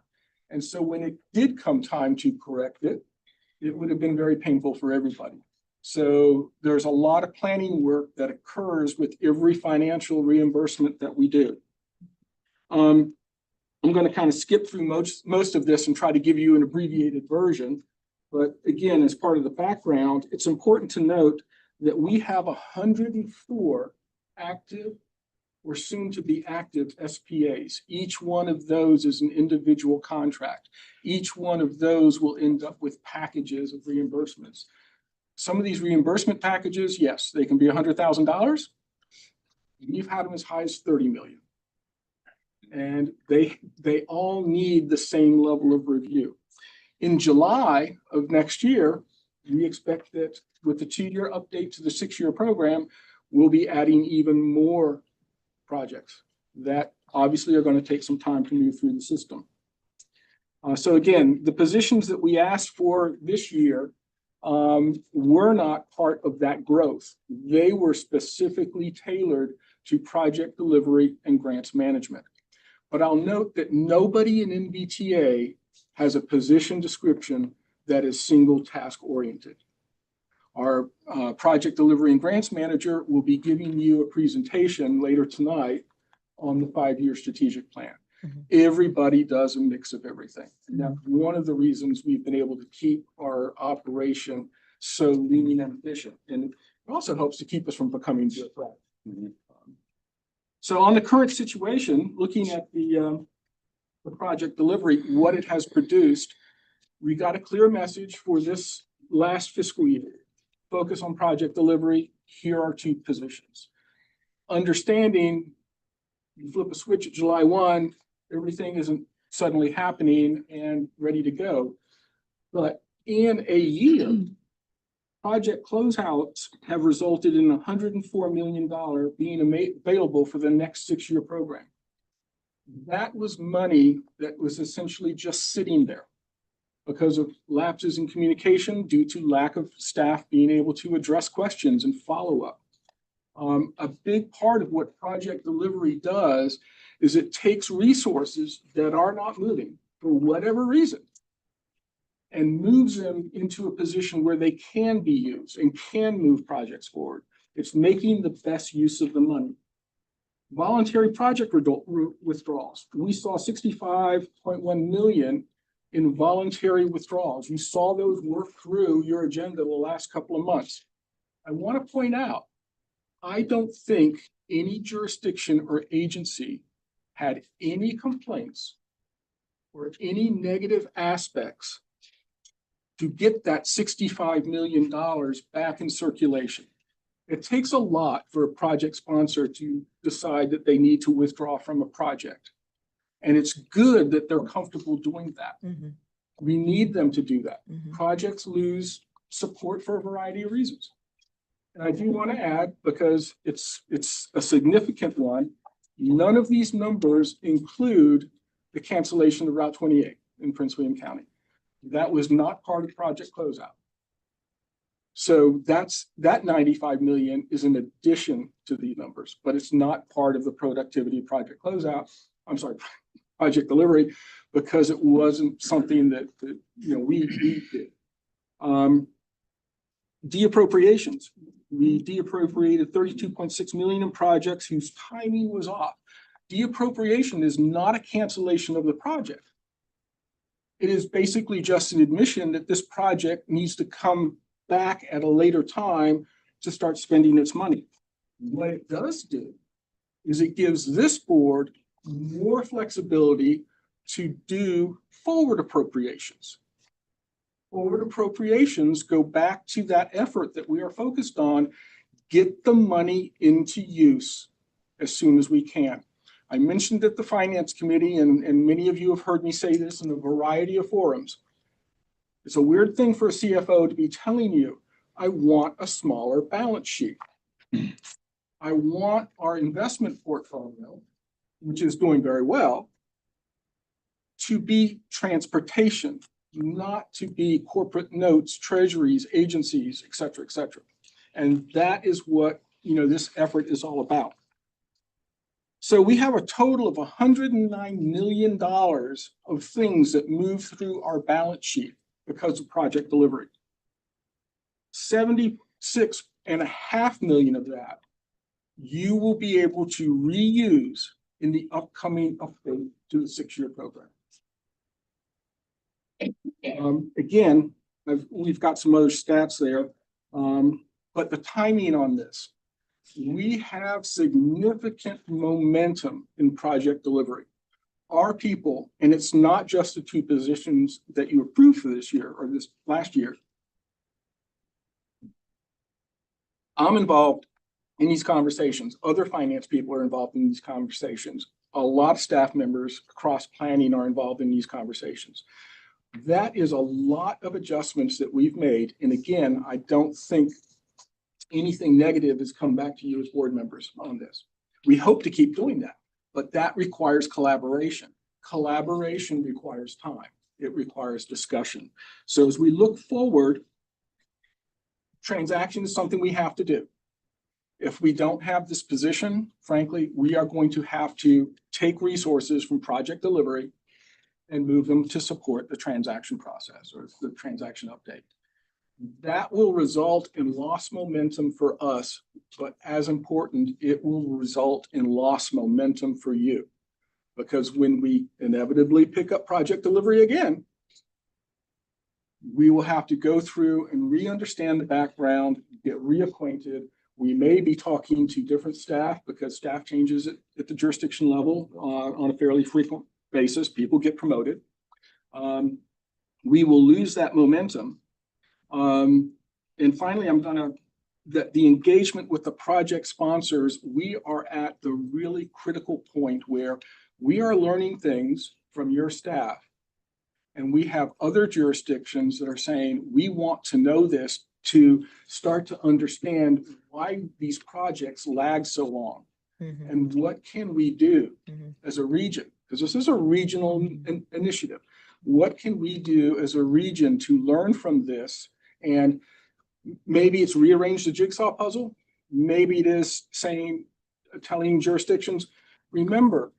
And so when it did come time to correct it, it would have been very painful for everybody. So there's a lot of planning work that occurs with every financial reimbursement that we do. I'm going to kind of skip through most of this and try to give you an abbreviated version. But again, as part of the background, it's important to note that we have 104 active or soon to be active SPAs. Each one of those is an individual contract. Each one of those will end up with packages of reimbursements. Some of these reimbursement packages, yes, they can be $100,000. We've had them as high as 30 million. And they all need the same level of review. In July of next year, we expect that with the 2-year update to the 6-year program, we'll be adding even more projects that obviously are going to take some time to move through the system. So again, the positions that we asked for this year were not part of that growth. They were specifically tailored to project delivery and grants management. But I'll note that nobody in NVTA has a position description that is single task oriented. Our project delivery and grants manager will be giving you a presentation later tonight on the 5-year strategic plan. Everybody does a mix of everything. And that's one of the reasons we've been able to keep our operation so lean and efficient. And it also helps to keep us from becoming bureaucratic. So on the current situation, looking at the project delivery, what it has produced, we got a clear message for this last fiscal year. Focus on project delivery. Here are 2 positions. Understanding, you flip a switch at July 1, everything isn't suddenly happening and ready to go. But in a year, project closeouts have resulted in $104 million being available for the next 6-year program. That was money that was essentially just sitting there because of lapses in communication due to lack of staff being able to address questions and follow up. A big part of what project delivery does is it takes resources that are not moving for whatever reason and moves them into a position where they can be used and can move projects forward. It's making the best use of the money. Voluntary project withdrawals. We saw 65.1 million involuntary withdrawals. You saw those work through your agenda the last couple of months. I want to point out, I don't think any jurisdiction or agency had any complaints or any negative aspects to get that $65 million back in circulation. It takes a lot for a project sponsor to decide that they need to withdraw from a project. And it's good that they're comfortable doing that. Mhm, We need them to do that. mhm. Projects lose support for a variety of reasons. And I do want to add, because it's a significant one, none of these numbers include the cancellation of Route 28 in Prince William County. That was not part of Project Closeout. So that 95 million is in addition to the numbers, but it's not part of the productivity of Project Closeout. I'm sorry, Project Delivery, because it wasn't something that we did. Deappropriations. We deappropriated 32.6 million in projects whose timing was off. Deappropriation is not a cancellation of the project. It is basically just an admission that this project needs to come back at a later time to start spending its money. What it does do is it gives this board more flexibility to do forward appropriations. Forward appropriations go back to that effort that we are focused on, get the money into use as soon as we can. I mentioned at the Finance Committee, and many of you have heard me say this in a variety of forums. It's a weird thing for a CFO to be telling you, I want a smaller balance sheet. I want our investment portfolio, which is doing very well, to be transportation, not to be corporate notes, treasuries, agencies, et cetera, et cetera. And that is what this effort is all about. So we have a total of $109 million of things that move through our balance sheet because of Project Delivery. 76.5 million of that you will be able to reuse in the upcoming update to the 6-year program. Again, we've got some other stats there, but the timing on this, we have significant momentum in Project Delivery. Our people, and it's not just the 2 positions that you approved for this year or this last year. I'm involved in these conversations. Other finance people are involved in these conversations. A lot of staff members across planning are involved in these conversations. That is a lot of adjustments that we've made. And again, I don't think anything negative has come back to you as board members on this. We hope to keep doing that, but that requires collaboration. Collaboration requires time. It requires discussion. So as we look forward, transaction is something we have to do. If we don't have this position, frankly, we are going to have to take resources from Project Delivery and move them to support the transaction process or the transaction update. That will result in lost momentum for us, but as important, it will result in lost momentum for you. Because when we inevitably pick up Project Delivery again, we will have to go through and re-understand the background, get reacquainted. We may be talking to different staff because staff changes at the jurisdiction level on a fairly frequent basis. People get promoted. We will lose that momentum. And finally, the engagement with the project sponsors, we are at the really critical point where we are learning things from your staff. And we have other jurisdictions that are saying, we want to know this to start to understand why these projects lag so long. Mhm. And what can we do Mhm. as a region? Because this is a regional initiative. What can we do as a region to learn from this? And maybe it's rearrange the jigsaw puzzle. Maybe it is telling jurisdictions, remember,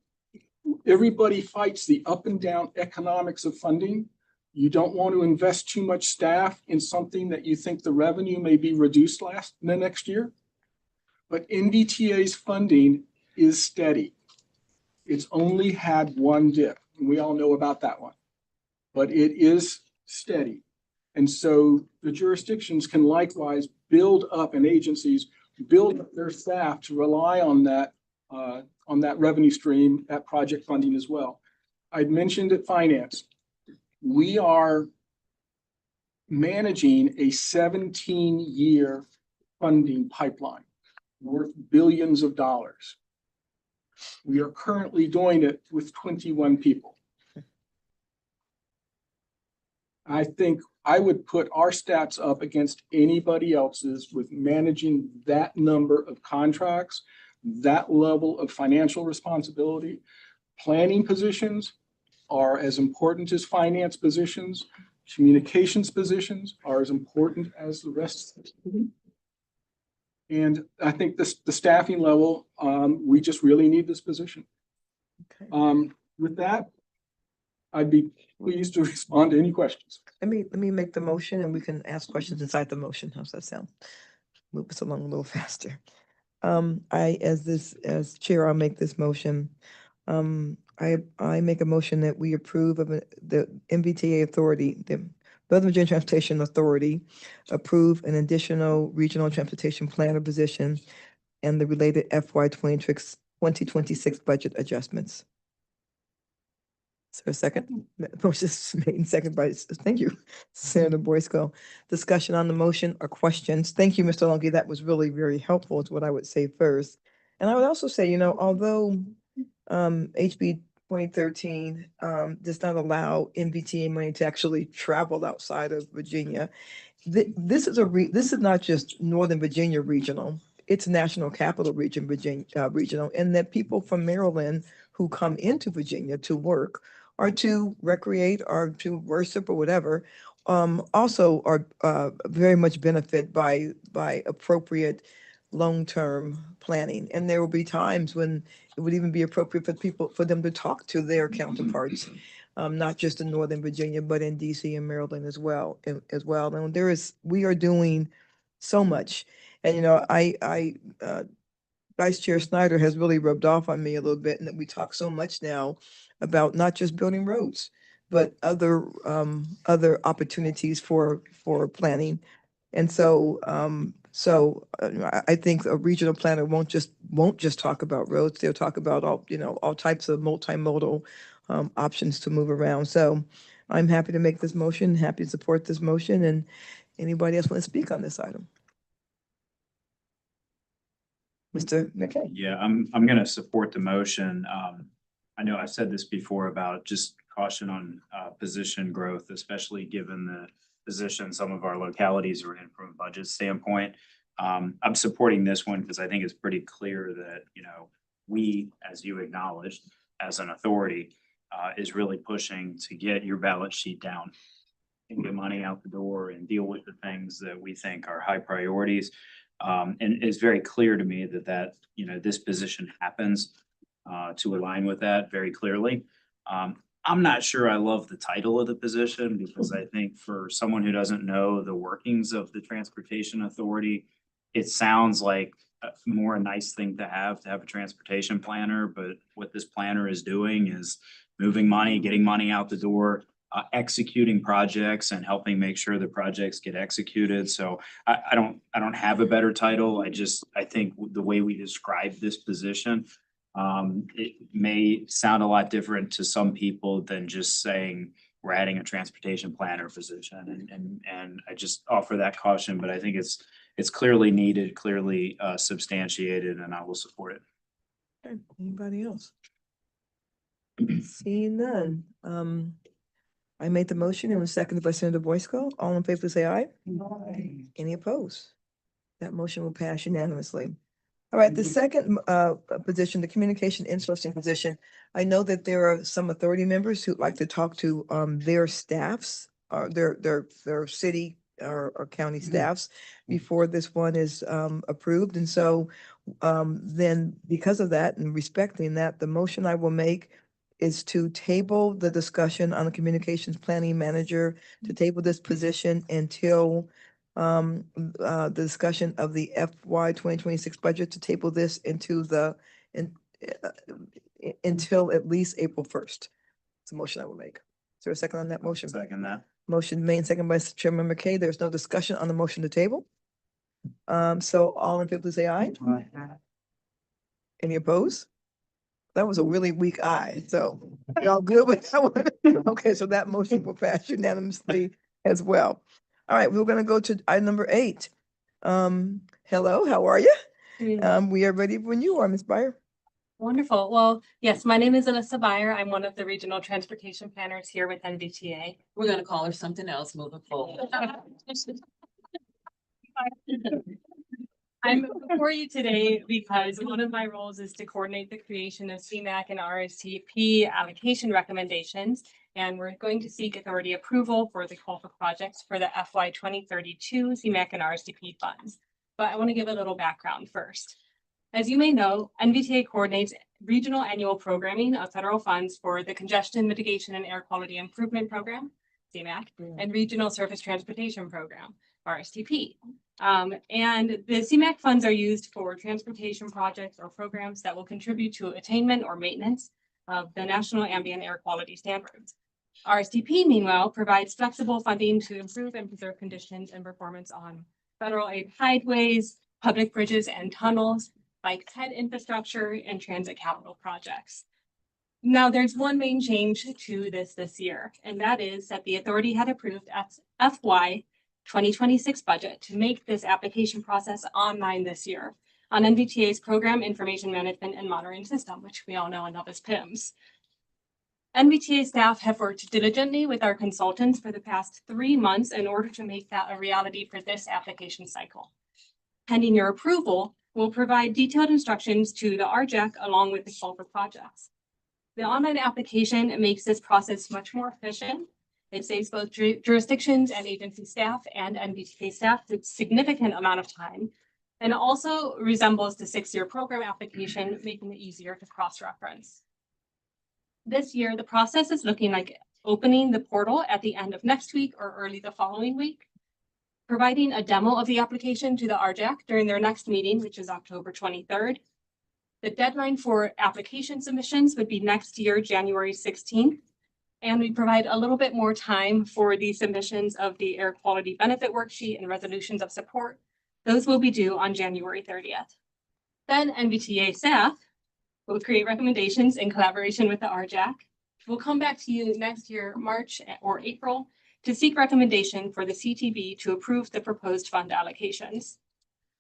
everybody fights the up and down economics of funding. You don't want to invest too much staff in something that you think the revenue may be reduced the next year. But NDTA's funding is steady. It's only had one dip, and we all know about that one. but it is steady. And so the jurisdictions can likewise build up, and agencies build up their staff to rely on that revenue stream, that project funding as well. I'd mentioned at finance, we are managing a 17-year funding pipeline worth billions of dollars. We are currently doing it with 21 people. I think I would put our stats up against anybody else's with managing that number of contracts, that level of financial responsibility. Planning positions are as important as finance positions. Communications positions are as important as the rest of it. And I think the staffing level, we just really need this position. Okay. With that, I'd be pleased to respond to any questions. Let me make the motion and we can ask questions inside the motion. How's that sound? Move us along a little faster. As chair, I'll make this motion. I make a motion that we approve of the MBTA authority, the Northern Virginia Transportation Authority, approve an additional regional transportation planner position and the related FY 2026 budget adjustments. Is there a second? Motion is made and second by, thank you, Senator Boysko. Discussion on the motion or questions? Thank you, Mr. Longi. That was really very helpful is what I would say first. And I would also say, although HB 2013 does not allow MBTA money to actually travel outside of Virginia, this is not just Northern Virginia regional. It's National Capital Region regional, and that people from Maryland who come into Virginia to work or to recreate or to worship or whatever, also are very much benefit by appropriate long-term planning. And there will be times when it would even be appropriate for them to talk to their counterparts, not just in Northern Virginia, but in DC and Maryland as well. And we are doing so much. And, Vice Chair Snyder has really rubbed off on me a little bit, and that we talk so much now about not just building roads, but other opportunities for planning. And so I think a regional planner won't just talk about roads. They'll talk about all types of multimodal options to move around. So I'm happy to make this motion, happy to support this motion, and anybody else want to speak on this item? Mr. McKay. Yeah, I'm gonna support the motion. I know I said this before about just caution on position growth, especially given the position some of our localities are in from a budget standpoint. I'm supporting this one because I think it's pretty clear that, we, as you acknowledged, as an authority, is really pushing to get your balance sheet down and get money out the door and deal with the things that we think are high priorities. And it's very clear to me that this position happens to align with that very clearly. I'm not sure I love the title of the position because I think for someone who doesn't know the workings of the Transportation Authority, it sounds like more a nice thing to have a transportation planner. But what this planner is doing is moving money, getting money out the door, executing projects and helping make sure the projects get executed. So I don't have a better title. I think the way we describe this position, it may sound a lot different to some people than just saying we're adding a transportation planner position. And I just offer that caution, but I think it's clearly needed, clearly substantiated, and I will support it. Okay, anybody else? Seeing none. I made the motion and was seconded by Senator Boysko. All in favor, say aye. Aye. Any opposed? That motion will pass unanimously. All right, the second position, the communication insourcing position. I know that there are some authority members who'd like to talk to their staffs, or their city or county staffs before this one is approved. And so then because of that and respecting that, the motion I will make is to table the discussion on the communications planning manager, to table this position until the discussion of the FY 2026 budget, to table this until at least April 1st. It's a motion I will make. Is there a second on that motion? Second that. Motion made, second by Chairman McKay. There's no discussion on the motion to table. So all in favor, please say aye. Any opposed? That was a really weak aye, so y'all good with that one? Okay, so that motion will pass unanimously as well. All right, we're gonna go to item number 8. Hello, how are you? We are ready when you are, Ms. Byer. Wonderful. Well, yes, my name is Alyssa Byer. I'm one of the regional transportation planners here with NVTA. We're gonna call her something else moving forward. I'm before you today because one of my roles is to coordinate the creation of CMAQ and RSTP allocation recommendations. And we're going to seek authority approval for the call for projects for the FY 2032 CMAQ and RSTP funds. But I want to give a little background first. As you may know, NVTA coordinates regional annual programming of federal funds for the Congestion Mitigation and Air Quality Improvement Program, CMAQ, and Regional Surface Transportation Program, RSTP. And the CMAQ funds are used for transportation projects or programs that will contribute to attainment or maintenance of the National Ambient Air Quality Standards. RSTP, meanwhile, provides flexible funding to improve and preserve conditions and performance on federal aid highways, public bridges and tunnels, bike ped infrastructure, and transit capital projects. Now, there's one main change to this year, and that is that the authority had approved FY 2026 budget to make this application process online this year on NVTA's Program Information Management and Monitoring System, which we all know and love as PIMS. NVTA staff have worked diligently with our consultants for the past 3 months in order to make that a reality for this application cycle. Pending your approval, we'll provide detailed instructions to the RJAC along with the call for projects. The online application makes this process much more efficient. It saves both jurisdictions and agency staff and NVTA staff a significant amount of time, and also resembles the 6-year program application, making it easier to cross-reference. This year, the process is looking like opening the portal at the end of next week or early the following week, providing a demo of the application to the RJAC during their next meeting, which is October 23rd. The deadline for application submissions would be next year, January 16th. And we provide a little bit more time for the submissions of the air quality benefit worksheet and resolutions of support. Those will be due on January 30th. Then NVTA staff will create recommendations in collaboration with the RJAC. We'll come back to you next year, March or April, to seek recommendation for the CTB to approve the proposed fund allocations.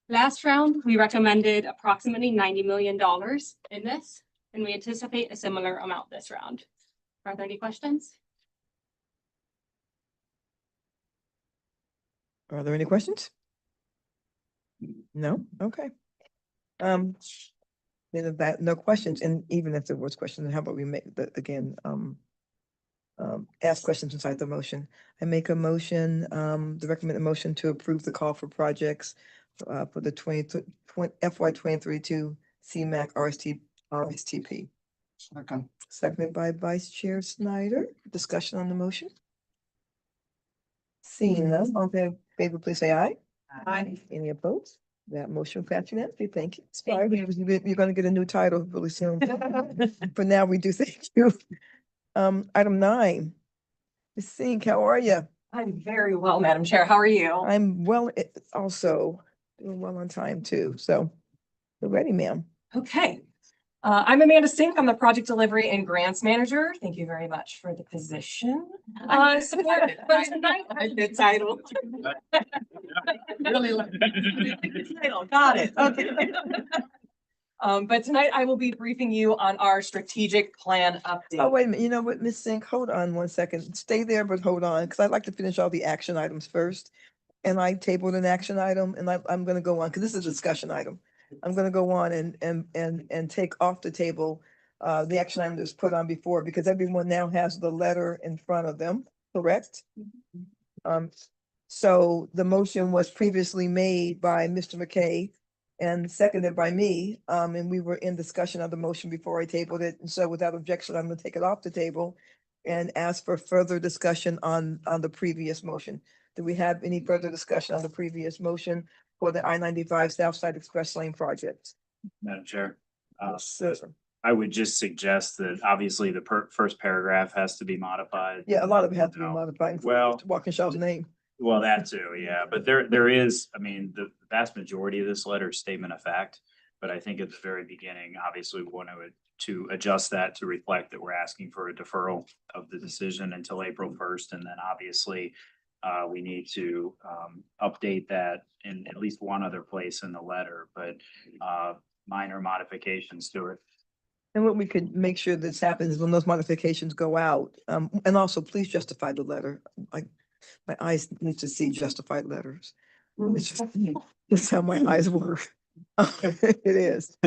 Last round, we recommended approximately $90 million in this, and we anticipate a similar amount this round. Are there any questions? Are there any questions? No? Okay. Then that, no questions, and even if there was questions, how about we make the, again, ask questions inside the motion. I make a motion, the recommended motion to approve the call for projects for the FY 2032 CMAQ RSTP. Second. Seconded by Vice Chair Snyder. Discussion on the motion? Seeing none, all in favor, please say aye. Aye. Any opposed? That motion passed unanimously. Thank you. Sorry, you're gonna get a new title really soon. For now, we do thank you. Item 9. Ms. Singh, how are you? I'm very well, Madam Chair. How are you? I'm well, also doing well on time too. So we're ready, ma'am. Okay. I'm Amanda Sink. I'm the Project Delivery and Grants Manager. Thank you very much for the position. Support for tonight. I did title. Really like the title. Got it. Okay. But tonight I will be briefing you on our strategic plan update. Oh, wait a minute. You know what, Ms. Sink, hold on one second. Stay there, but hold on, because I'd like to finish all the action items first. And I tabled an action item and I'm gonna go on, because this is a discussion item. I'm gonna go on and take off the table the action item that was put on before, because everyone now has the letter in front of them, correct? So the motion was previously made by Mr. McKay and seconded by me, and we were in discussion of the motion before I tabled it. And so without objection, I'm gonna take it off the table and ask for further discussion on the previous motion. Do we have any further discussion on the previous motion for the I-95 Southside Express Lane project? Madam Chair, Sir. I would just suggest that obviously the first paragraph has to be modified. Yeah, a lot of it has to be No. modified. Well- Walkinshaw's name. Well, that too, yeah, but there is, I mean, the vast majority of this letter is statement of fact. But I think at the very beginning, obviously, we want to adjust that to reflect that we're asking for a deferral of the decision until April first. And then obviously, we need to update that in at least one other place in the letter, but minor modifications to it. And what we could make sure this happens when those modifications go out, and also please justify the letter. My eyes need to see justified letters. It's just, that's how my eyes work. It is.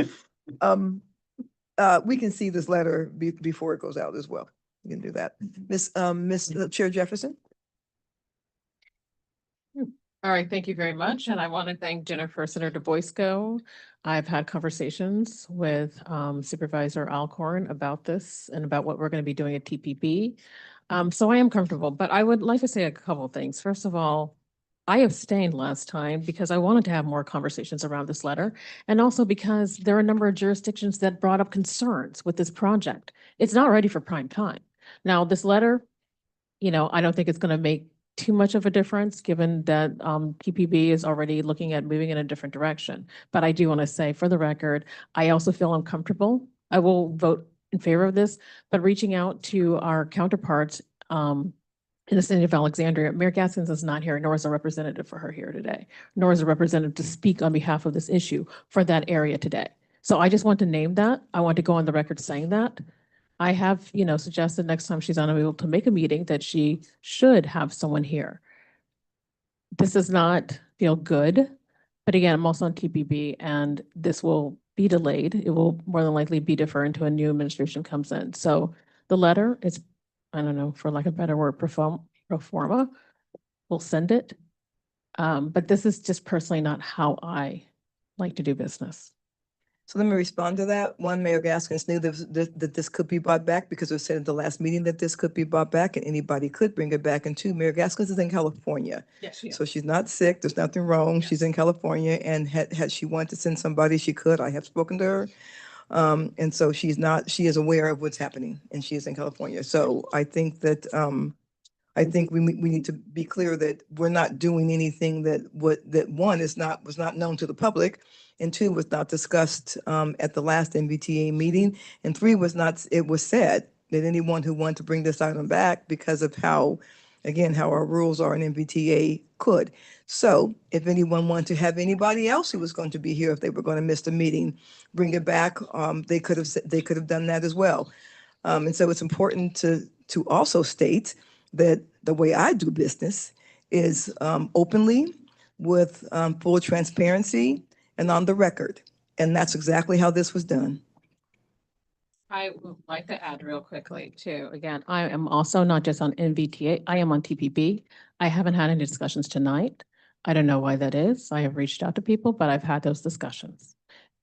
We can see this letter before it goes out as well. We can do that. Miss Chair Jefferson? All right, thank you very much. And I want to thank Jennifer Senator Boysko. I've had conversations with Supervisor Alcorn about this and about what we're going to be doing at TPP. So I am comfortable, but I would like to say a couple of things. First of all, I abstained last time because I wanted to have more conversations around this letter. And also because there are a number of jurisdictions that brought up concerns with this project. It's not ready for prime time. Now, this letter, I don't think it's going to make too much of a difference, given that TPB is already looking at moving in a different direction. But I do want to say, for the record, I also feel uncomfortable. I will vote in favor of this, but reaching out to our counterparts in the city of Alexandria, Mayor Gaskins is not here, nor is a representative for her here today, nor is a representative to speak on behalf of this issue for that area today. So I just want to name that. I want to go on the record saying that. I have, suggested next time she's unable to make a meeting that she should have someone here. This does not feel good, but again, I'm also on TPB and this will be delayed. It will more than likely be deferred until a new administration comes in. So the letter is, I don't know, for lack of a better word, pro forma. We'll send it. But this is just personally not how I like to do business. So let me respond to that. One, Mayor Gaskins knew that this could be brought back because it was said at the last meeting that this could be brought back and anybody could bring it back. And two, Mayor Gaskins is in California. Yes, So she's not sick. There's nothing wrong. She's in California and had she wanted to send somebody, she could. I have spoken to her. And so she is aware of what's happening and she is in California. So I think that, we need to be clear that we're not doing anything that one was not known to the public, and two was not discussed at the last MBTA meeting, and three it was said that anyone who wanted to bring this item back because of how our rules are in MBTA could. So if anyone wanted to have anybody else who was going to be here, if they were going to miss the meeting, bring it back, they could have done that as well. And so it's important to also state that the way I do business is openly with full transparency and on the record. And that's exactly how this was done. I would like to add real quickly too. Again, I am also not just on MBTA, I am on TPP. I haven't had any discussions tonight. I don't know why that is. I have reached out to people, but I've had those discussions.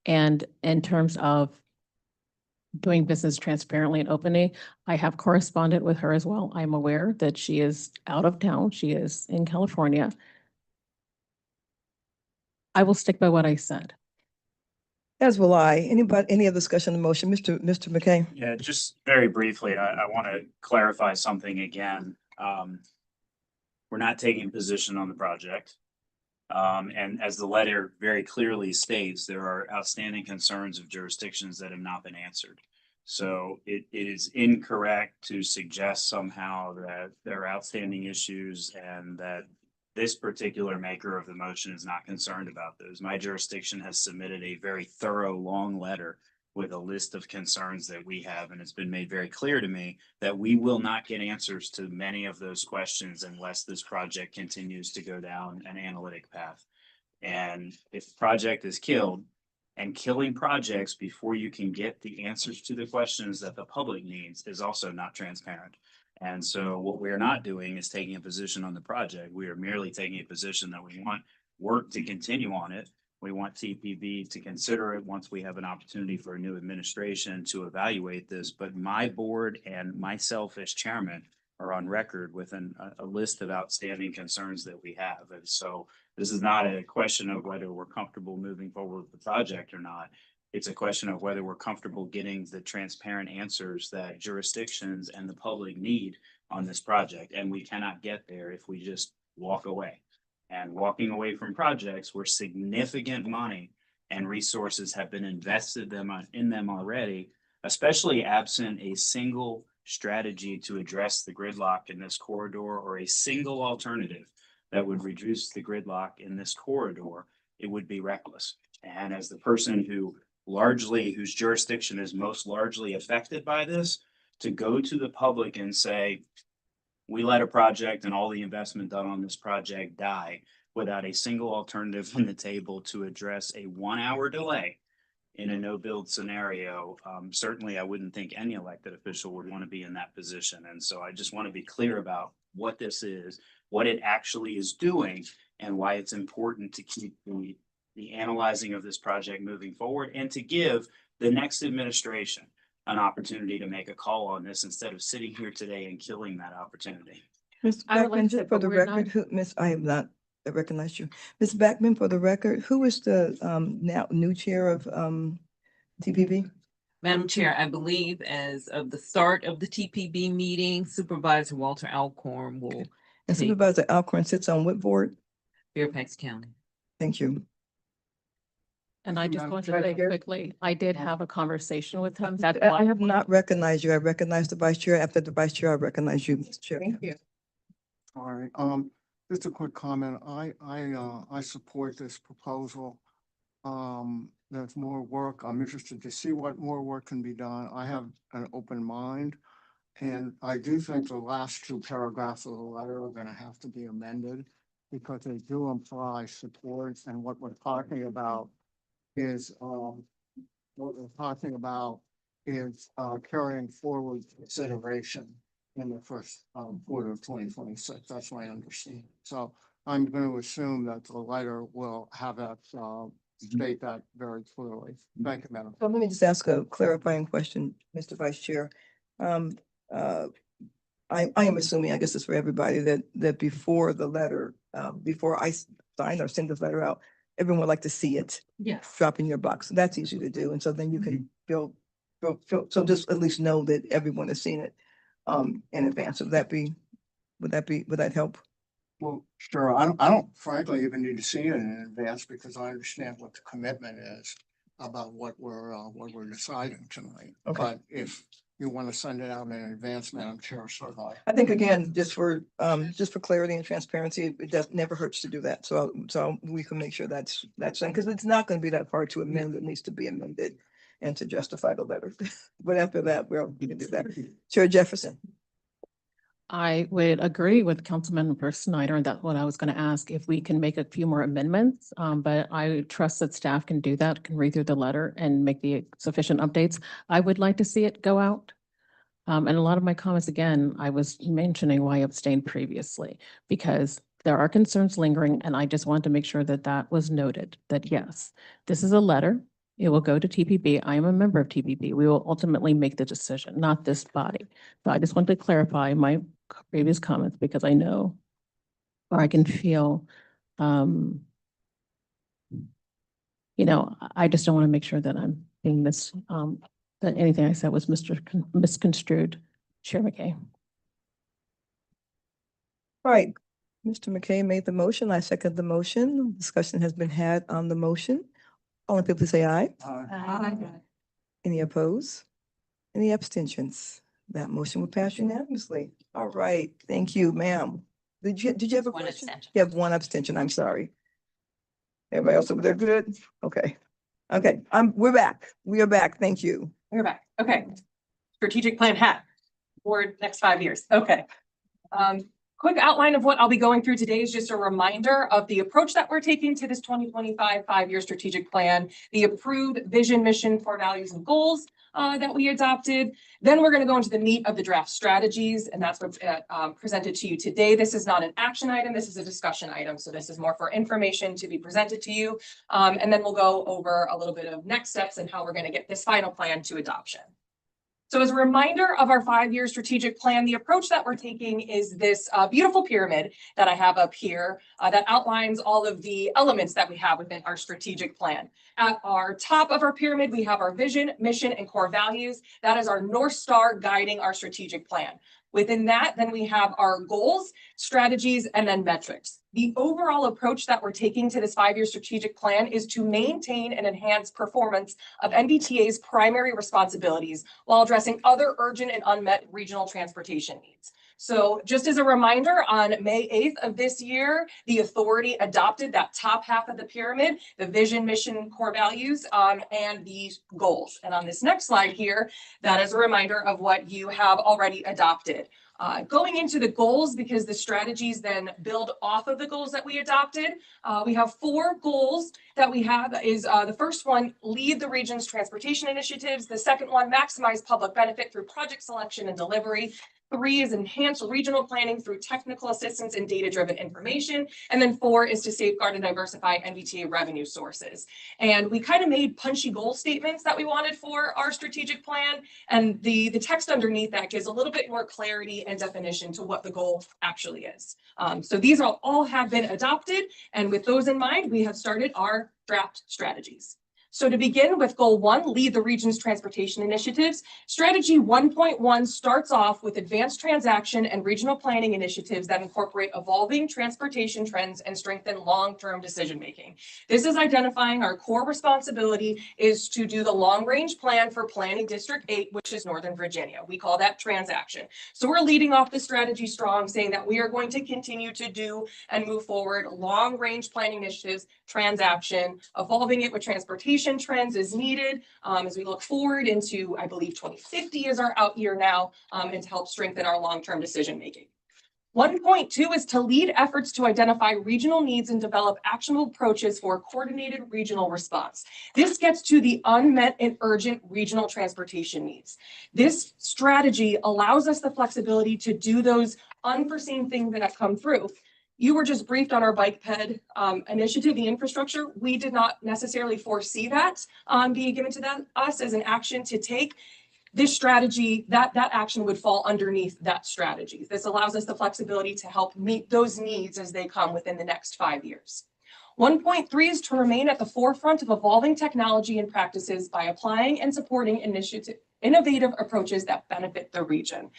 And in terms of doing business transparently and openly, I have corresponded with her as well. I'm aware that she is out of town. She is in California. I will stick by what I said. As will I. Any other discussion on the motion? Mr. McKay? Yeah, just very briefly, I want to clarify something again. We're not taking a position on the project. And as the letter very clearly states, there are outstanding concerns of jurisdictions that have not been answered. So it is incorrect to suggest somehow that there are outstanding issues and that this particular maker of the motion is not concerned about those. My jurisdiction has submitted a very thorough, long letter with a list of concerns that we have, and it's been made very clear to me that we will not get answers to many of those questions unless this project continues to go down an analytic path. And if the project is killed, and killing projects before you can get the answers to the questions that the public needs is also not transparent. And so what we're not doing is taking a position on the project. We are merely taking a position that we want work to continue on it. We want TPB to consider it once we have an opportunity for a new administration to evaluate this. But my board and myself as chairman are on record with a list of outstanding concerns that we have. And so this is not a question of whether we're comfortable moving forward with the project or not. It's a question of whether we're comfortable getting the transparent answers that jurisdictions and the public need on this project. And we cannot get there if we just walk away. And walking away from projects where significant money and resources have been invested in them already, especially absent a single strategy to address the gridlock in this corridor or a single alternative that would reduce the gridlock in this corridor, it would be reckless. And as the person whose jurisdiction is most largely affected by this, to go to the public and say, we let a project and all the investment done on this project die without a single alternative on the table to address a 1 hour delay in a no build scenario. Certainly, I wouldn't think any elected official would want to be in that position. And so I just want to be clear about what this is, what it actually is doing, and why it's important to keep the analyzing of this project moving forward, and to give the next administration an opportunity to make a call on this instead of sitting here today and killing that opportunity. Ms. I would like Beckman, to- just for but the we're not- record, I have not recognized you. Ms. Beckman, for the record, who is the now new chair of TPP? Madam Chair, I believe as of the start of the TPB meeting, Supervisor Walter Alcorn will And take Supervisor Alcorn sits on what board? Fairfax County. Thank you. And I just Madam want to say Chair. quickly, I did have a conversation with him. That's I why. have not recognized you. I recognize the vice chair. After the vice chair, I recognize you, Mr. Chair. Thank you. All right, just a quick comment. I support this proposal. There's more work. I'm interested to see what more work can be done. I have an open mind. And I do think the last two paragraphs of the letter are gonna have to be amended because they do imply support, and what we're talking about is, carrying forward consideration in the first quarter of 2026. That's my understanding. So I'm going to assume that the letter will have that state that very clearly. Thank you, Madam. So let me just ask a clarifying question, Mr. Vice Chair. I am assuming, I guess it's for everybody, that before the letter, before I sign or send this letter out, everyone would like to see it Yes. drop in your box. That's easy to do. And so then you can feel, so just at least know that everyone has seen it in advance. Would that help? Well, sure. I don't frankly even need to see it in advance because I understand what the commitment is about what we're deciding tonight. Okay. But if you want to send it out in advance, Madam Chair, certainly. I think again, just for clarity and transparency, never hurts to do that. So we can make sure that's done, because it's not going to be that hard to amend. It needs to be amended and to justify the letter. But after that, we can do that. Chair Jefferson. I would agree with Councilmember Snyder, and that's what I was going to ask, if we can make a few more amendments. But I trust that staff can do that, can read through the letter and make the sufficient updates. I would like to see it go out. And a lot of my comments, again, I was mentioning why I abstained previously, because there are concerns lingering, and I just wanted to make sure that that was noted, that yes, this is a letter. It will go to TPP. I am a member of TPP. We will ultimately make the decision, not this body. So I just want to clarify my previous comments, because I know, or I can feel, I just don't want to make sure that I'm being that anything I said was misconstrued. Chair McKay. All right, Mr. McKay made the motion. I second the motion. Discussion has been had on the motion. All in favor, please say aye. Any opposed? Any abstentions? That motion will pass unanimously. All right, thank you, ma'am. Did you have a One question? abstention. You have one abstention, I'm sorry. Everybody else over there good? Okay. Okay, we're back. We are back. Thank you. We're back. Okay. Strategic plan hat for next 5 years. Okay. Quick outline of what I'll be going through today is just a reminder of the approach that we're taking to this 2025 5-year strategic plan, the approved vision, mission, core values and goals that we adopted. Then we're going to go into the meat of the draft strategies, and that's what's presented to you today. This is not an action item. This is a discussion item. So this is more for information to be presented to you. And then we'll go over a little bit of next steps and how we're going to get this final plan to adoption. So as a reminder of our 5-year strategic plan, the approach that we're taking is this beautiful pyramid that I have up here that outlines all of the elements that we have within our strategic plan. At our top of our pyramid, we have our vision, mission, and core values. That is our North Star guiding our strategic plan. Within that, then we have our goals, strategies, and then metrics. The overall approach that we're taking to this 5-year strategic plan is to maintain and enhance performance of MBTA's primary responsibilities while addressing other urgent and unmet regional transportation needs. So just as a reminder, on May 8th of this year, the authority adopted that top half of the pyramid, the vision, mission, core values, and the goals. And on this next slide here, that is a reminder of what you have already adopted. Going into the goals, because the strategies then build off of the goals that we adopted, we have 4 goals that we have. Is the first one, lead the region's transportation initiatives. The second one, maximize public benefit through project selection and delivery. 3 is enhance regional planning through technical assistance and data-driven information. And then 4 is to safeguard and diversify MBTA revenue sources. And we kind of made punchy goal statements that we wanted for our strategic plan. And the text underneath that gives a little bit more clarity and definition to what the goal actually is. So these all have been adopted. And with those in mind, we have started our draft strategies. So to begin with goal 1, lead the region's transportation initiatives. Strategy 1.1 starts off with advanced transaction and regional planning initiatives that incorporate evolving transportation trends and strengthen long-term decision-making. This is identifying our core responsibility is to do the long-range plan for Planning District 8, which is Northern Virginia. We call that transaction. So we're leading off the strategy strong, saying that we are going to continue to do and move forward long-range planning initiatives, transaction, evolving it with transportation trends as needed as we look forward into, I believe 2050 is our out year now, and to help strengthen our long-term decision making. 1.2 is to lead efforts to identify regional needs and develop actionable approaches for a coordinated regional response. This gets to the unmet and urgent regional transportation needs. This strategy allows us the flexibility to do those unforeseen things that have come through. You were just briefed on our bike ped initiative, the infrastructure. We did not necessarily foresee that being given to us as an action to take. This strategy, that action would fall underneath that strategy. This allows us the flexibility to help meet those needs as they come within the next 5 years. 1.3 is to remain at the forefront of evolving technology and practices by applying and supporting innovative approaches that benefit the region.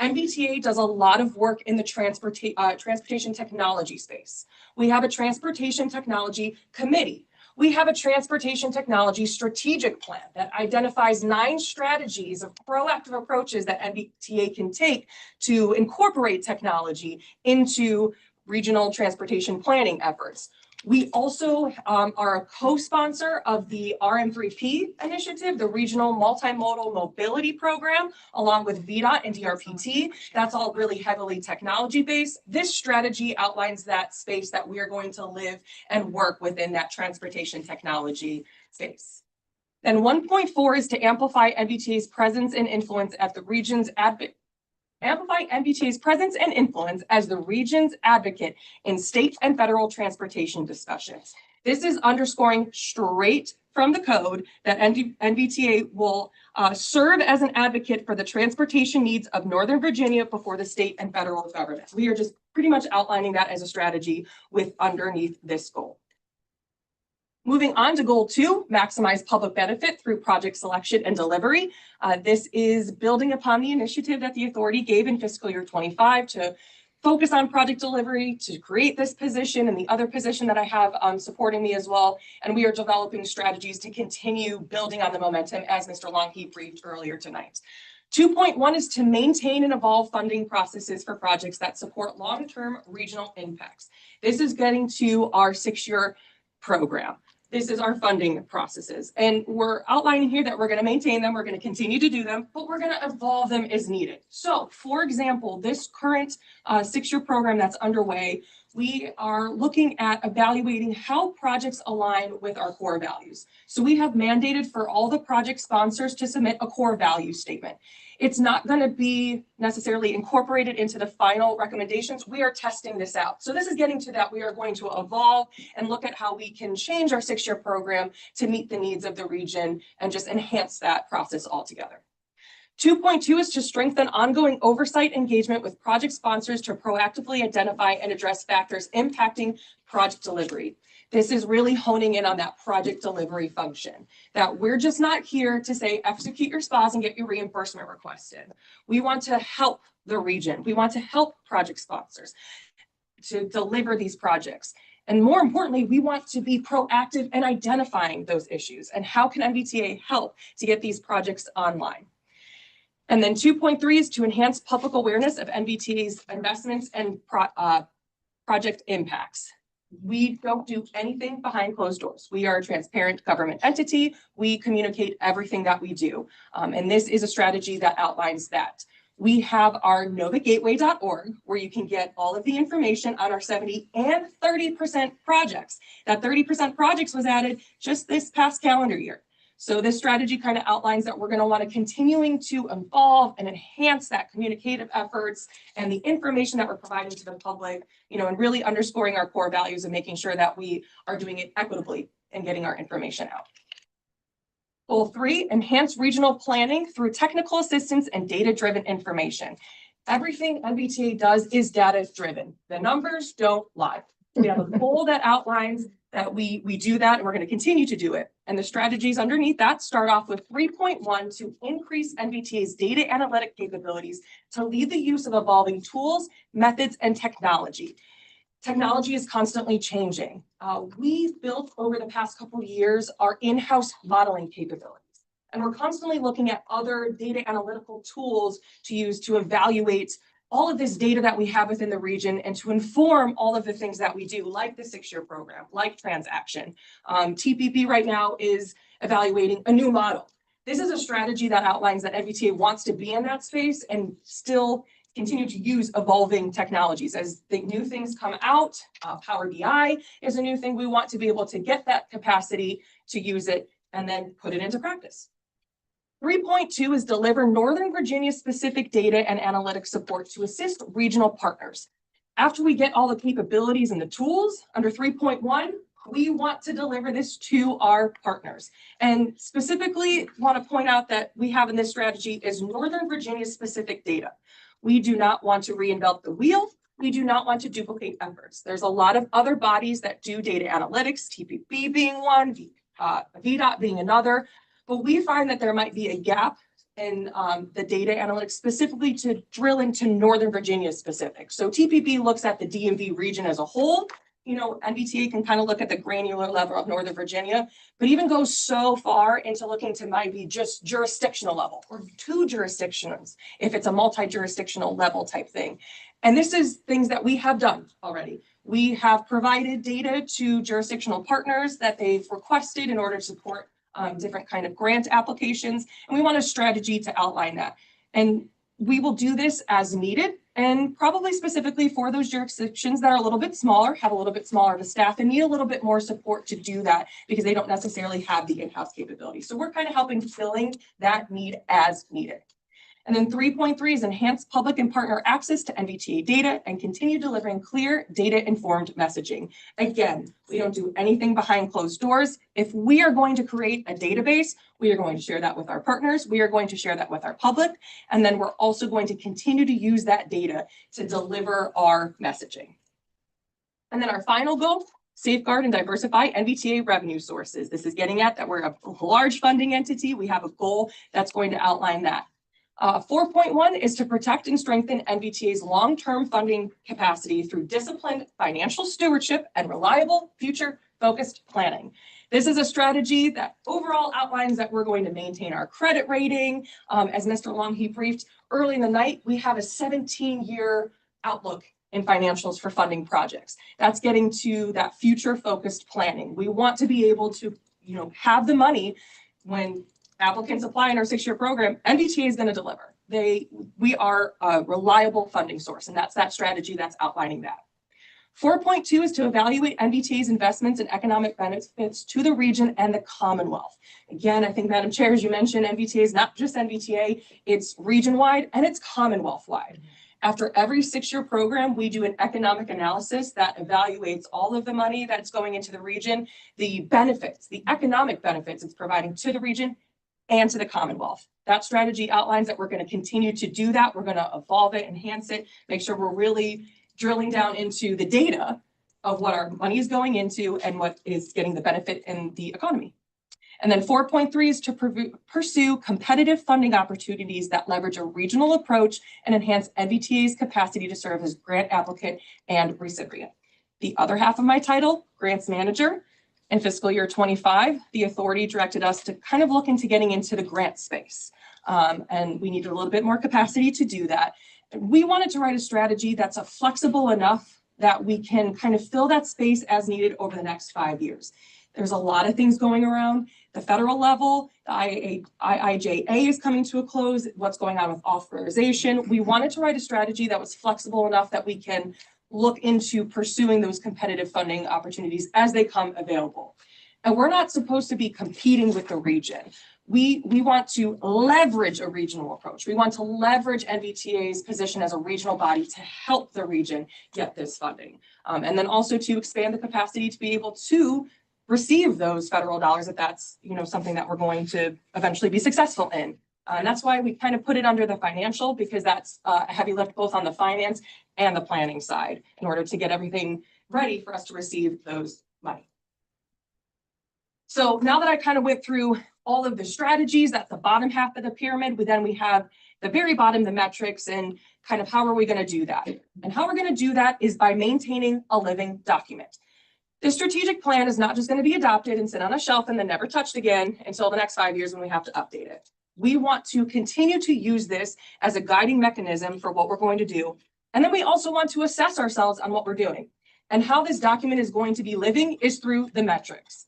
MBTA does a lot of work in the transportation technology space. We have a transportation technology committee. We have a transportation technology strategic plan that identifies 9 strategies of proactive approaches that MBTA can take to incorporate technology into regional transportation planning efforts. We also are a co-sponsor of the RM3P initiative, the Regional Multimodal Mobility Program, along with VDOT and DRPT. That's all really heavily technology-based. This strategy outlines that space that we are going to live and work within that transportation technology space. Then 1.4 is to amplify MBTA's presence and influence at the region's amplify MBTA's presence and influence as the region's advocate in state and federal transportation discussions. This is underscoring straight from the code that MBTA will serve as an advocate for the transportation needs of Northern Virginia before the state and federal government. We are just pretty much outlining that as a strategy with underneath this goal. Moving on to goal 2, maximize public benefit through project selection and delivery. This is building upon the initiative that the authority gave in fiscal year 25 to focus on project delivery, to create this position and the other position that I have supporting me as well. And we are developing strategies to continue building on the momentum as Mr. Longheat briefed earlier tonight. 2.1 is to maintain and evolve funding processes for projects that support long-term regional impacts. This is getting to our 6-year program. This is our funding processes. And we're outlining here that we're going to maintain them, we're going to continue to do them, but we're going to evolve them as needed. So, for example, this current 6-year program that's underway, we are looking at evaluating how projects align with our core values. So we have mandated for all the project sponsors to submit a core value statement. It's not going to be necessarily incorporated into the final recommendations. We are testing this out. So this is getting to that. We are going to evolve and look at how we can change our 6-year program to meet the needs of the region and just enhance that process altogether. 2.2 is to strengthen ongoing oversight engagement with project sponsors to proactively identify and address factors impacting project delivery. This is really honing in on that project delivery function, that we're just not here to say, execute your SPAs and get your reimbursement requested. We want to help the region. We want to help project sponsors to deliver these projects. And more importantly, we want to be proactive in identifying those issues and how can MBTA help to get these projects online. And then 2.3 is to enhance public awareness of MBTA's investments and project impacts. We don't do anything behind closed doors. We are a transparent government entity. We communicate everything that we do. And this is a strategy that outlines that. We have our novagateway.org where you can get all of the information on our 70 and 30% projects. That 30% projects was added just this past calendar year. So this strategy kind of outlines that we're going to want to continuing to evolve and enhance that communicative efforts and the information that we're providing to the public, and really underscoring our core values and making sure that we are doing it equitably and getting our information out. Goal 3, enhance regional planning through technical assistance and data-driven information. Everything MBTA does is data-driven. The numbers don't lie. We have a goal that outlines that we do that, and we're going to continue to do it. And the strategies underneath that start off with 3.1 to increase MBTA's data analytic capabilities to lead the use of evolving tools, methods, and technology. Technology is constantly changing. We've built over the past couple of years our in-house modeling capabilities, and we're constantly looking at other data analytical tools to use to evaluate all of this data that we have within the region and to inform all of the things that we do, like the 6-year program, like transaction. TPP right now is evaluating a new model. This is a strategy that outlines that MBTA wants to be in that space and still continue to use evolving technologies. As the new things come out, Power BI is a new thing. We want to be able to get that capacity to use it and then put it into practice. 3.2 is deliver Northern Virginia specific data and analytics support to assist regional partners. After we get all the capabilities and the tools under 3.1, we want to deliver this to our partners. And specifically want to point out that we have in this strategy is Northern Virginia specific data. We do not want to reinvent the wheel. We do not want to duplicate efforts. There's a lot of other bodies that do data analytics, TPP being one, VDOT being another. But we find that there might be a gap in the data analytics specifically to drill into Northern Virginia specific. So TPP looks at the DMV region as a whole. MBTA can kind of look at the granular level of Northern Virginia, but even goes so far into looking to maybe just jurisdictional level or 2 jurisdictions if it's a multi-jurisdictional level type thing. And this is things that we have done already. We have provided data to jurisdictional partners that they've requested in order to support different kind of grant applications. And we want a strategy to outline that. And we will do this as needed and probably specifically for those jurisdictions that are a little bit smaller, have a little bit smaller of a staff and need a little bit more support to do that because they don't necessarily have the in-house capability. So we're kind of helping filling that need as needed. And then 3.3 is enhance public and partner access to MBTA data and continue delivering clear data-informed messaging. Again, we don't do anything behind closed doors. If we are going to create a database, we are going to share that with our partners. We are going to share that with our public. And then we're also going to continue to use that data to deliver our messaging. And then our final goal, safeguard and diversify MBTA revenue sources. This is getting at that we're a large funding entity. We have a goal that's going to outline that. 4.1 is to protect and strengthen MBTA's long-term funding capacity through disciplined financial stewardship and reliable future-focused planning. This is a strategy that overall outlines that we're going to maintain our credit rating. As Mr. Long, he briefed early in the night, we have a 17-year outlook in financials for funding projects. That's getting to that future-focused planning. We want to be able to, have the money when applicants apply in our 6-year program. MBTA is going to deliver. We are a reliable funding source, and that's that strategy that's outlining that. 4.2 is to evaluate MBTA's investments and economic benefits to the region and the Commonwealth. Again, I think, Madam Chair, as you mentioned, MBTA is not just MBTA, it's region-wide and it's Commonwealth-wide. After every 6-year program, we do an economic analysis that evaluates all of the money that's going into the region, the benefits, the economic benefits it's providing to the region and to the Commonwealth. That strategy outlines that we're going to continue to do that. We're going to evolve it, enhance it, make sure we're really drilling down into the data of what our money is going into and what is getting the benefit in the economy. And then 4.3 is to pursue competitive funding opportunities that leverage a regional approach and enhance NVTA's capacity to serve as grant applicant and recipient. The other half of my title, grants manager. In fiscal year 25, the authority directed us to kind of look into getting into the grant space. And we needed a little bit more capacity to do that. We wanted to write a strategy that's flexible enough that we can kind of fill that space as needed over the next 5 years. There's a lot of things going around. The federal level, the IIJA is coming to a close. What's going on with authorization? We wanted to write a strategy that was flexible enough that we can look into pursuing those competitive funding opportunities as they come available. And we're not supposed to be competing with the region. We want to leverage a regional approach. We want to leverage NVTA's position as a regional body to help the region get this funding. And then also to expand the capacity to be able to receive those federal dollars if that's, something that we're going to eventually be successful in. And that's why we kind of put it under the financial, because that's a heavy lift both on the finance and the planning side in order to get everything ready for us to receive those money. So now that I kind of went through all of the strategies, that's the bottom half of the pyramid, we have the very bottom, the metrics, and kind of how are we going to do that? And how we're going to do that is by maintaining a living document. This strategic plan is not just going to be adopted and sit on a shelf and then never touched again until the next 5 years when we have to update it. We want to continue to use this as a guiding mechanism for what we're going to do. And then we also want to assess ourselves on what we're doing. And how this document is going to be living is through the metrics.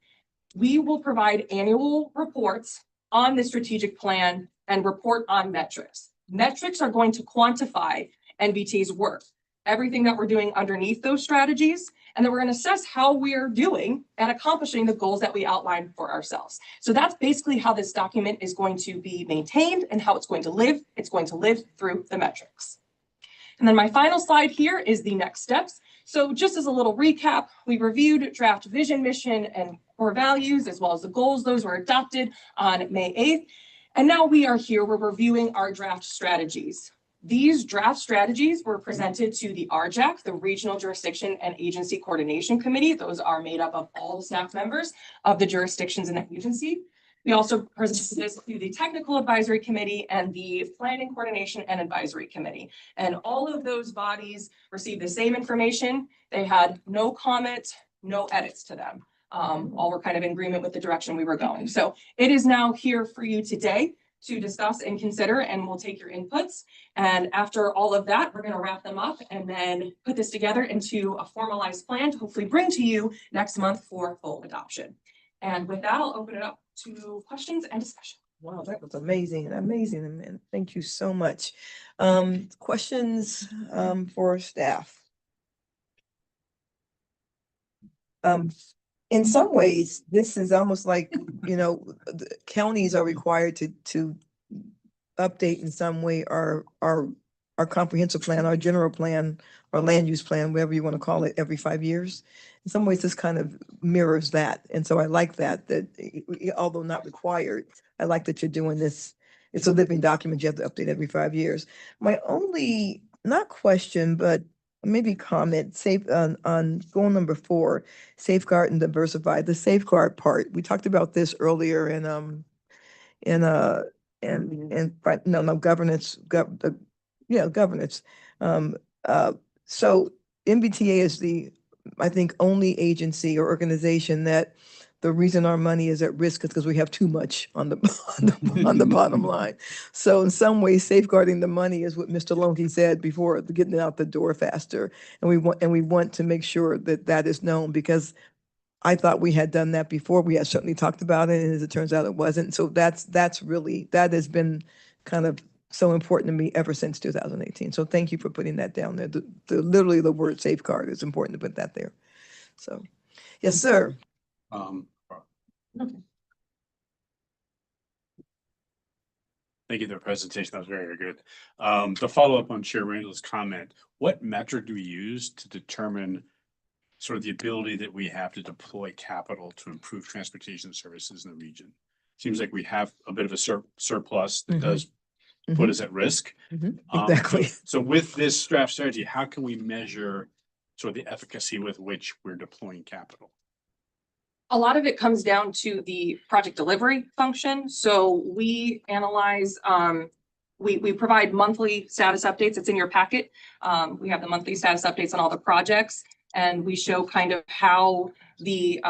We will provide annual reports on the strategic plan and report on metrics. Metrics are going to quantify NVTA's work, everything that we're doing underneath those strategies, and then we're going to assess how we're doing at accomplishing the goals that we outlined for ourselves. So that's basically how this document is going to be maintained and how it's going to live. It's going to live through the metrics. And then my final slide here is the next steps. So just as a little recap, we reviewed draft vision, mission, and core values, as well as the goals. Those were adopted on May 8th. And now we are here, we're reviewing our draft strategies. These draft strategies were presented to the RJAC, the Regional Jurisdiction and Agency Coordination Committee. Those are made up of all the staff members of the jurisdictions in the agency. We also presented this to the Technical Advisory Committee and the Planning, Coordination, and Advisory Committee. And all of those bodies received the same information. They had no comment, no edits to them. All were kind of in agreement with the direction we were going. So it is now here for you today to discuss and consider, and we'll take your inputs. And after all of that, we're going to wrap them up and then put this together into a formalized plan to hopefully bring to you next month for full adoption. And with that, I'll open it up to questions and discussion. Wow, that was amazing, and thank you so much. Questions for staff? In some ways, this is almost like, the counties are required to update in some way our comprehensive plan, our general plan, our land use plan, whatever you want to call it, every 5 years. In some ways, this kind of mirrors that. And so I like that although not required, I like that you're doing this. It's a living document you have to update every 5 years. My only, not question, but maybe comment, on goal number 4, safeguard and diversify. The safeguard part, we talked about this earlier in governance, governance. So NVTA is the, I think, only agency or organization that the reason our money is at risk is because we have too much on the bottom line. So in some ways, safeguarding the money is what Mr. Lonke said before, getting it out the door faster. And we want to make sure that that is known, because I thought we had done that before. We had certainly talked about it, and as it turns out, it wasn't. So that has been kind of so important to me ever since 2018. So thank you for putting that down there. Literally the word safeguard is important to put that there. So, yes, sir. Thank you for the presentation. That was very, very good. To follow up on Chair Randall's comment, what metric do we use to determine sort of the ability that we have to deploy capital to improve transportation services in the region? seems like we have a bit of a surplus that Mhm. does put us at risk. Mhm. Um, Exactly. So with this draft strategy, how can we measure sort of the efficacy with which we're deploying capital? A lot of it comes down to the project delivery function. So we analyze, we provide monthly status updates. It's in your packet. We have the monthly status updates on all the projects, and we show kind of how the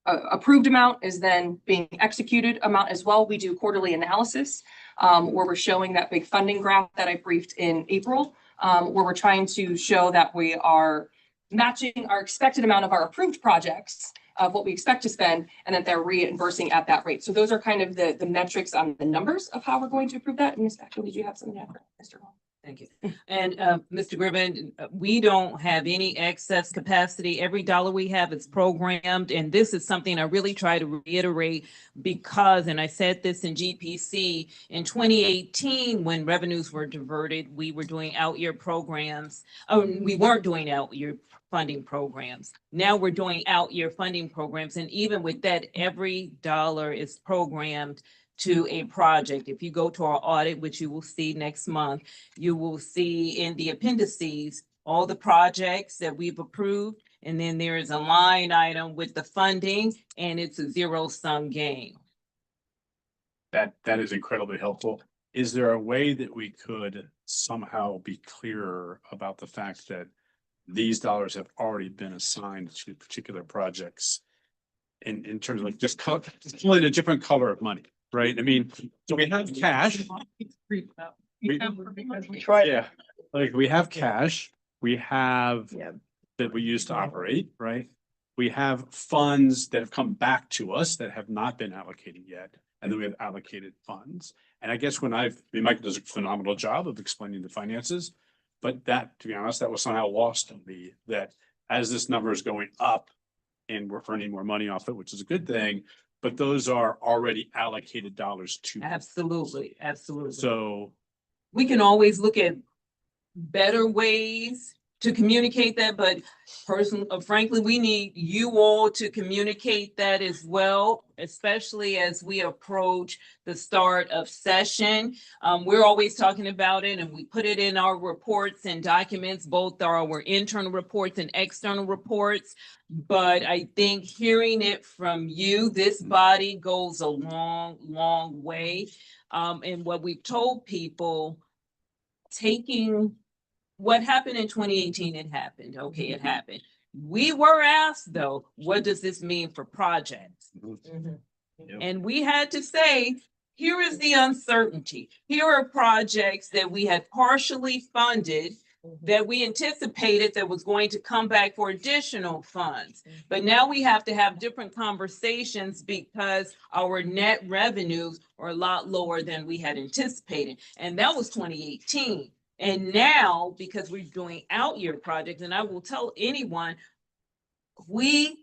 approved amount is then being executed amount as well. We do quarterly analysis, where we're showing that big funding graph that I briefed in April, where we're trying to show that we are matching our expected amount of our approved projects of what we expect to spend, and that they're reimbursing at that rate. So those are kind of the metrics on the numbers of how we're going to approve that. And Ms. Bechtel, did you have something to add, Mr. Hall? Thank you. And Mr. Gribbin, we don't have any excess capacity. Every dollar we have is programmed. And this is something I really try to reiterate because, and I said this in GPC, in 2018, when revenues were diverted, we were doing out-year programs. We weren't doing out-year funding programs. Now we're doing out-year funding programs. And even with that, every dollar is programmed to a project. If you go to our audit, which you will see next month, you will see in the appendices all the projects that we've approved. And then there is a line item with the funding, and it's a zero-sum game. That is incredibly helpful. Is there a way that we could somehow be clearer about the fact that these dollars have already been assigned to particular projects in terms of like just calling a different color of money, right? I mean, so we have cash. Yeah, like we have cash, we have that we use to operate, right? We have funds that have come back to us that have not been allocated yet, and then we have allocated funds. And I guess Mike does a phenomenal job of explaining the finances, but that, to be honest, that was somehow lost on me, that as this number is going up and we're earning more money off it, which is a good thing, but those are already allocated dollars to. Absolutely, absolutely. So we can always look at better ways to communicate that, but frankly, we need you all to communicate that as well, especially as we approach the start of session. We're always talking about it, and we put it in our reports and documents, both our internal reports and external reports. But I think hearing it from you, this body, goes a long, long way. And what we've told people, taking what happened in 2018, it happened. Okay, it happened. We were asked, though, what does this mean for projects? And we had to say, here is the uncertainty. Here are projects that we had partially funded that we anticipated that was going to come back for additional funds. But now we have to have different conversations because our net revenues are a lot lower than we had anticipated. And that was 2018. And now, because we're doing out-year projects, and I will tell anyone,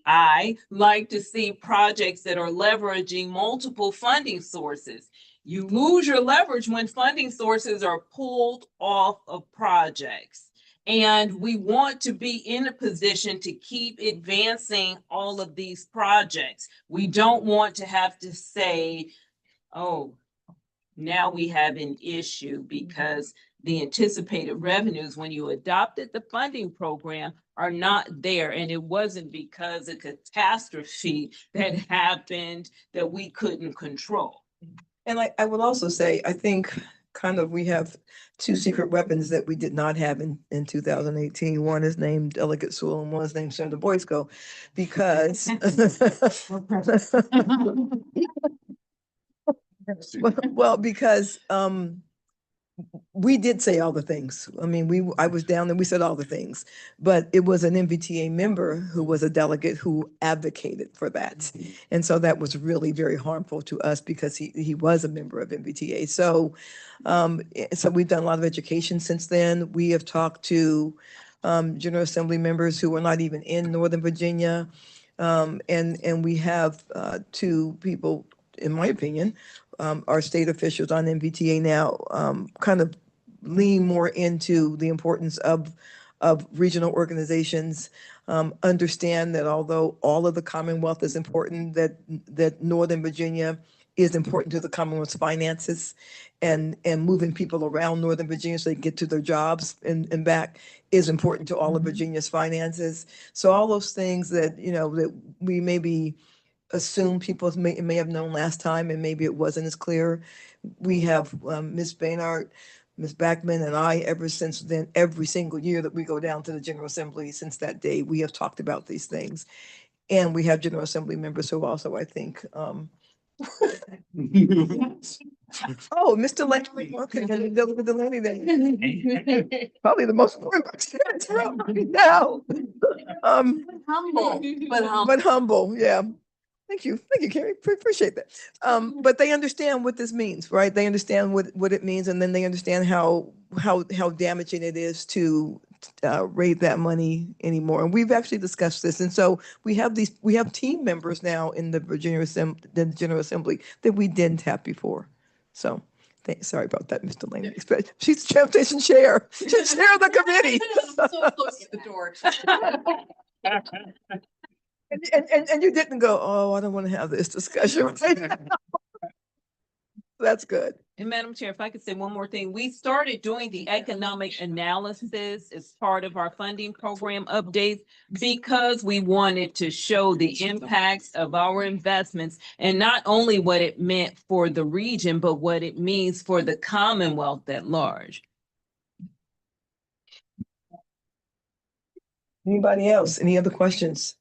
I like to see projects that are leveraging multiple funding sources. You lose your leverage when funding sources are pulled off of projects. And we want to be in a position to keep advancing all of these projects. We don't want to have to say, oh, now we have an issue because the anticipated revenues when you adopted the funding program are not there. And it wasn't because of catastrophe that happened that we couldn't control. And I would also say, I think kind of we have two secret weapons that we did not have in 2018. One is named Delegate Sewell and one is named Senator Boysko, because well, because we did say all the things. I mean, I was down there, we said all the things, but it was an MVTA member who was a delegate who advocated for that. And so that was really very harmful to us because he was a member of MVTA. So, so we've done a lot of education since then. We have talked to General Assembly members who were not even in Northern Virginia. And we have two people, in my opinion, our state officials on MVTA now kind of lean more into the importance of regional organizations, understand that although all of the Commonwealth is important, that Northern Virginia is important to the Commonwealth's finances, and moving people around Northern Virginia so they can get to their jobs and back is important to all of Virginia's finances. So all those things that, you know, that we maybe assume people may have known last time, and maybe it wasn't as clear. We have Ms. Baynard, Ms. Backman, and I, ever since then, every single year that we go down to the General Assembly since that day, we have talked about these things. And we have General Assembly members who also, I think, oh, Mr. Langley, okay, the Langley then. Probably the most important person in this room right now. Humble. But humble, yeah. Thank you, Carrie, appreciate that. But they understand what this means, right? They understand what it means, and then they understand how damaging it is to raise that money anymore. And we've actually discussed this, and so we have team members now in the the General Assembly that we didn't have before. So, sorry about that, Mr. Lane. She's the transportation chair. She's chair of the committee. So close to the door. And you didn't go, oh, I don't want to have this discussion. That's good. And Madam Chair, if I could say one more thing, we started doing the economic analysis as part of our funding program updates because we wanted to show the impacts of our investments and not only what it meant for the region, but what it means for the Commonwealth at large. Anybody else? Any other questions?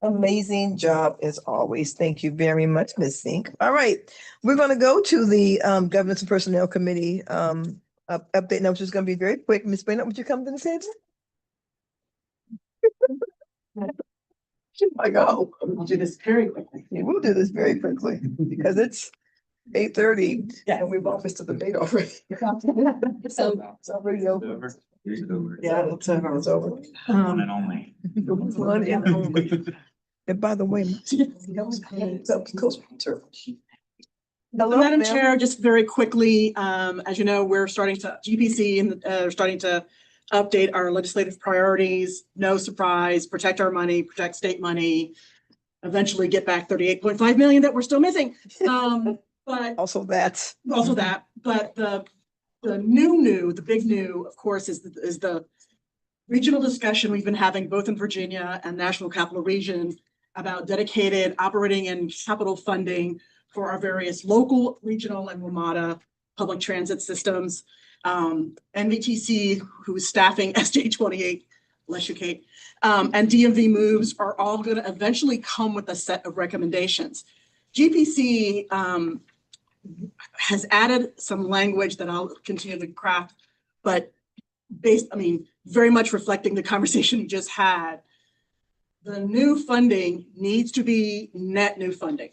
Amazing job as always. Thank you very much, Ms. Zink. All right, we're going to go to the Governance and Personnel Committee update now, which is going to be very quick. Ms. Baynard, would you come to the table? I go. We'll do this very quickly. Yeah, we'll do this very quickly because it's 8:30 and we've all missed the debate already. So it's already over. Yeah, it's over. It's over. One and only. One and only. And by the way, hello, Madam ma'am. Chair, just very quickly, as you know, we're starting to, GPC and starting to update our legislative priorities. No surprise, protect our money, protect state money, eventually get back 38.5 million that we're still missing. But also that, but the the big new, of course, is the regional discussion we've been having both in Virginia and National Capital Region about dedicated operating and capital funding for our various local, regional, and WMATA public transit systems. NVTC, who is staffing SJ 28, bless you, Kate, and DMV Moves are all going to eventually come with a set of recommendations. GPC has added some language that I'll continue to craft, but very much reflecting the conversation we just had. The new funding needs to be net new funding.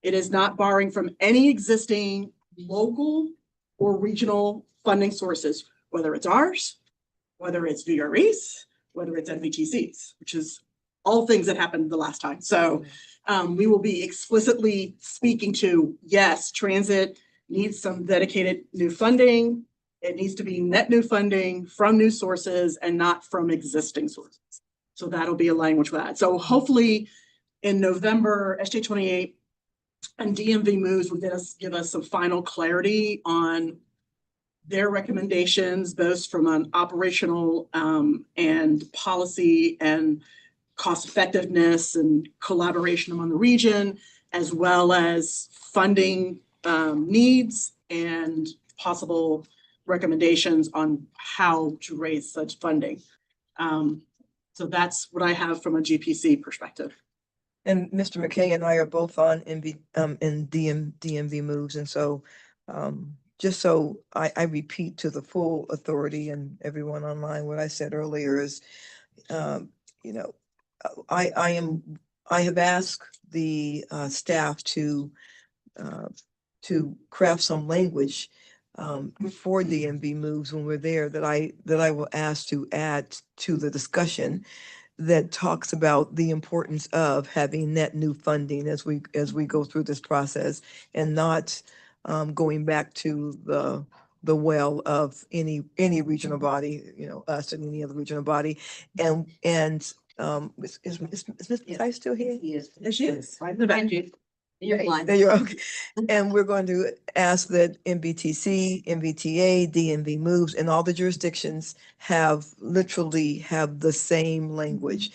It is not borrowing from any existing local or regional funding sources, whether it's ours, whether it's VREs, whether it's NVTCs, which is all things that happened the last time. So we will be explicitly speaking to, yes, transit needs some dedicated new funding. It needs to be net new funding from new sources and not from existing sources. So that'll be a language for that. So hopefully in November, SJ 28 and DMV Moves will give us some final clarity on their recommendations, both from an operational and policy and cost effectiveness and collaboration among the region, as well as funding needs and possible recommendations on how to raise such funding. So that's what I have from a GPC perspective. And Mr. McKay and I are both on DMV Moves. And so just so I repeat to the full authority and everyone online, what I said earlier is, I have asked the staff to craft some language for DMV Moves when we're there that I will ask to add to the discussion that talks about the importance of having net new funding as we go through this process, and not going back to the well of any regional body, us and any other regional body. And is Ms. Tice still here? Yes, she is. Right in the back. You're blind. There you are. Okay. And we're going to ask that MBTC, MBTA, DMV moves, and all the jurisdictions literally have the same language.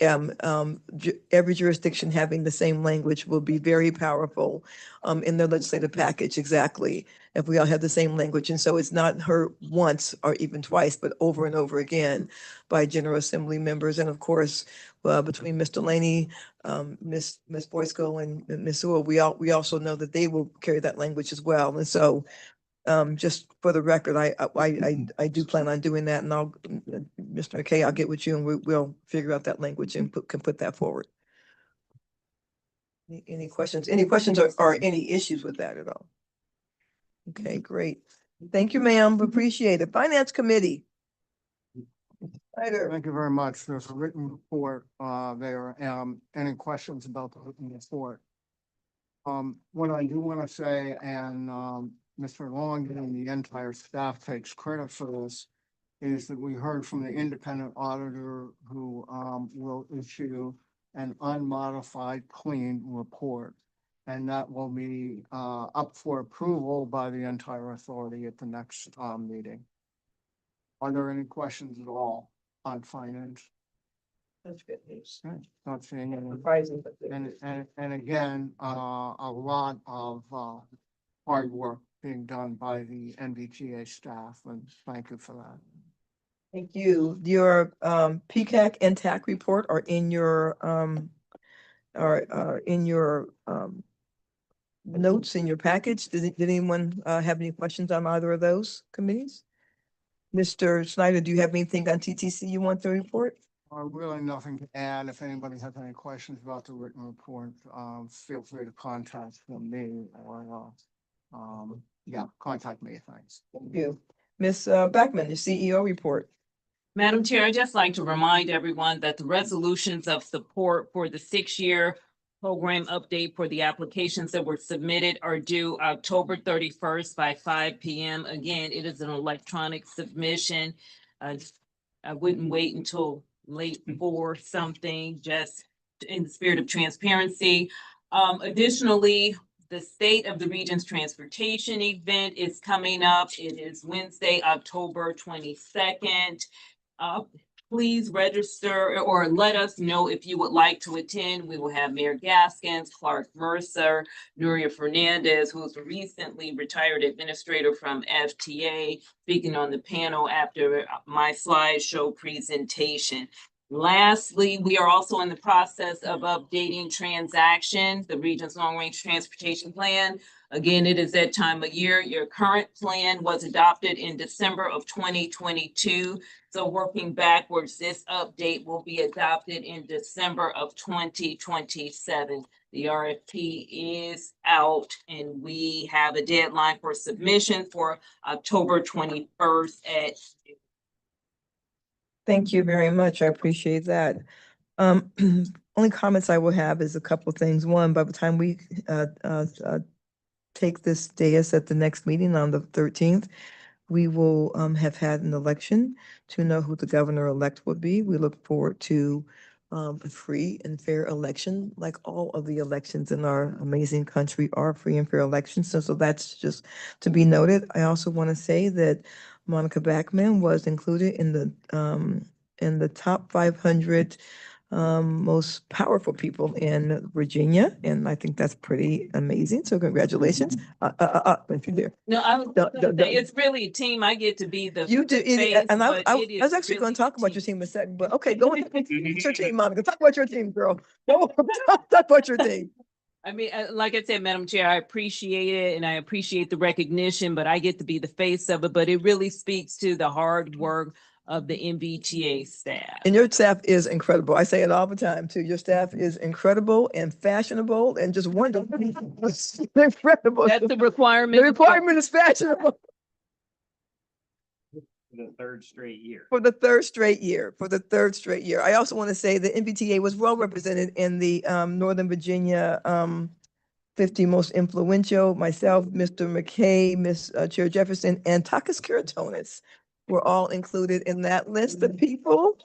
Every jurisdiction having the same language will be very powerful in their legislative package, exactly. If we all have the same language. And so it's not heard once or even twice, but over and over again by General Assembly members. And of course, between Mr. Laney, Ms. Boysko and Ms. Sewell, we also know that they will carry that language as well. And so just for the record, I do plan on doing that, and Mr. McKay, I'll get with you and we'll figure out that language and can put that forward. Any questions? Any questions or any issues with that at all? Okay, great. Thank you, ma'am. Appreciate it. Finance Committee. Thank you very much. There's a written report there. Any questions about the written report? What I do want to say, and Mr. Long and the entire staff takes credit for this, is that we heard from the independent auditor who will issue an unmodified clean report. And that will be up for approval by the entire authority at the next meeting. Are there any questions at all on finance? That's good news. Not seeing any. Surprising, but And again, a lot of hard work being done by the NVGA staff, and thank you for that. Thank you. Your PCAC and TAC report are in your notes in your package. Did anyone have any questions on either of those committees? Mr. Snyder, do you have anything on TTC you want to report? Really nothing to add. If anybody has any questions about the written report, feel free to contact me or contact me. Thanks. Thank you. Ms. Beckman, the CEO report. Madam Chair, I'd just like to remind everyone that the resolutions of support for the 6-year program update for the applications that were submitted are due October 31st by 5 p.m. Again, it is an electronic submission. I wouldn't wait until late for something, just in the spirit of transparency. Additionally, the State of the Region's Transportation event is coming up. It is Wednesday, October 22nd. Please register or let us know if you would like to attend. We will have Mayor Gaskins, Clark Mercer, Nuria Fernandez, who is a recently retired administrator from FTA, speaking on the panel after my slideshow presentation. Lastly, we are also in the process of updating transactions, the region's long-range transportation plan. Again, it is that time of year. Your current plan was adopted in December of 2022. So working backwards, this update will be adopted in December of 2027. The RFP is out and we have a deadline for submission for October 21st at. Thank you very much. I appreciate that. Only comments I will have is a couple of things. One, by the time we take this dais at the next meeting on the 13th, we will have had an election to know who the governor-elect would be. We look forward to a free and fair election, like all of the elections in our amazing country are free and fair elections. So that's just to be noted. I also want to say that Monica Backman was included in the top 500 most powerful people in Virginia, and I think that's pretty amazing. So congratulations. If you're there. No, I was gonna say, it's really a team. I get to be the. You do, face, and I but it was is actually going to really talk about your team in a second, but okay, go ahead. It's your team, Monica. Talk about your team, girl. Go talk about your team. I mean, like I said, Madam Chair, I appreciate it and I appreciate the recognition, but I get to be the face of it. But it really speaks to the hard work of the MBTA staff. And your staff is incredible. I say it all the time too. Your staff is incredible and fashionable and just wonderful. They're incredible. That's the requirement. The requirement is fashionable. For the third straight year. For the third straight year. I also want to say the MBTA was well represented in the Northern Virginia 50 most influential. Myself, Mr. McKay, Ms. Chair Jefferson, and Takis Kiratonis were all included in that list of people.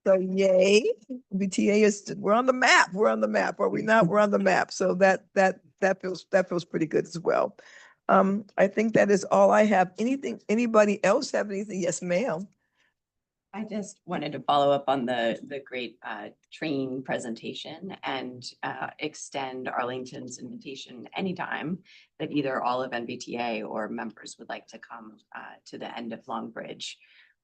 So yay, BTA is, we're on the map, we're on the map, are we not? We're on the map. So that feels pretty good as well. I think that is all I have. Anything, anybody else have anything? Yes, ma'am. I just wanted to follow up on the great train presentation and extend Arlington's invitation anytime that either all of NBTA or members would like to come to the end of Long Bridge.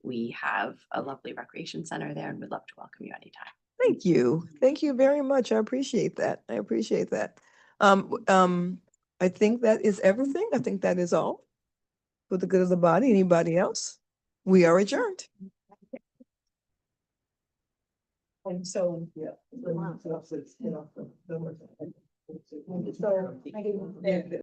We have a lovely recreation center there and would love to welcome you anytime. Thank you. Thank you very much. I appreciate that. I appreciate that. I think that is everything. I think that is all. For the good of the body. Anybody else? We are adjourned. And so, yeah. So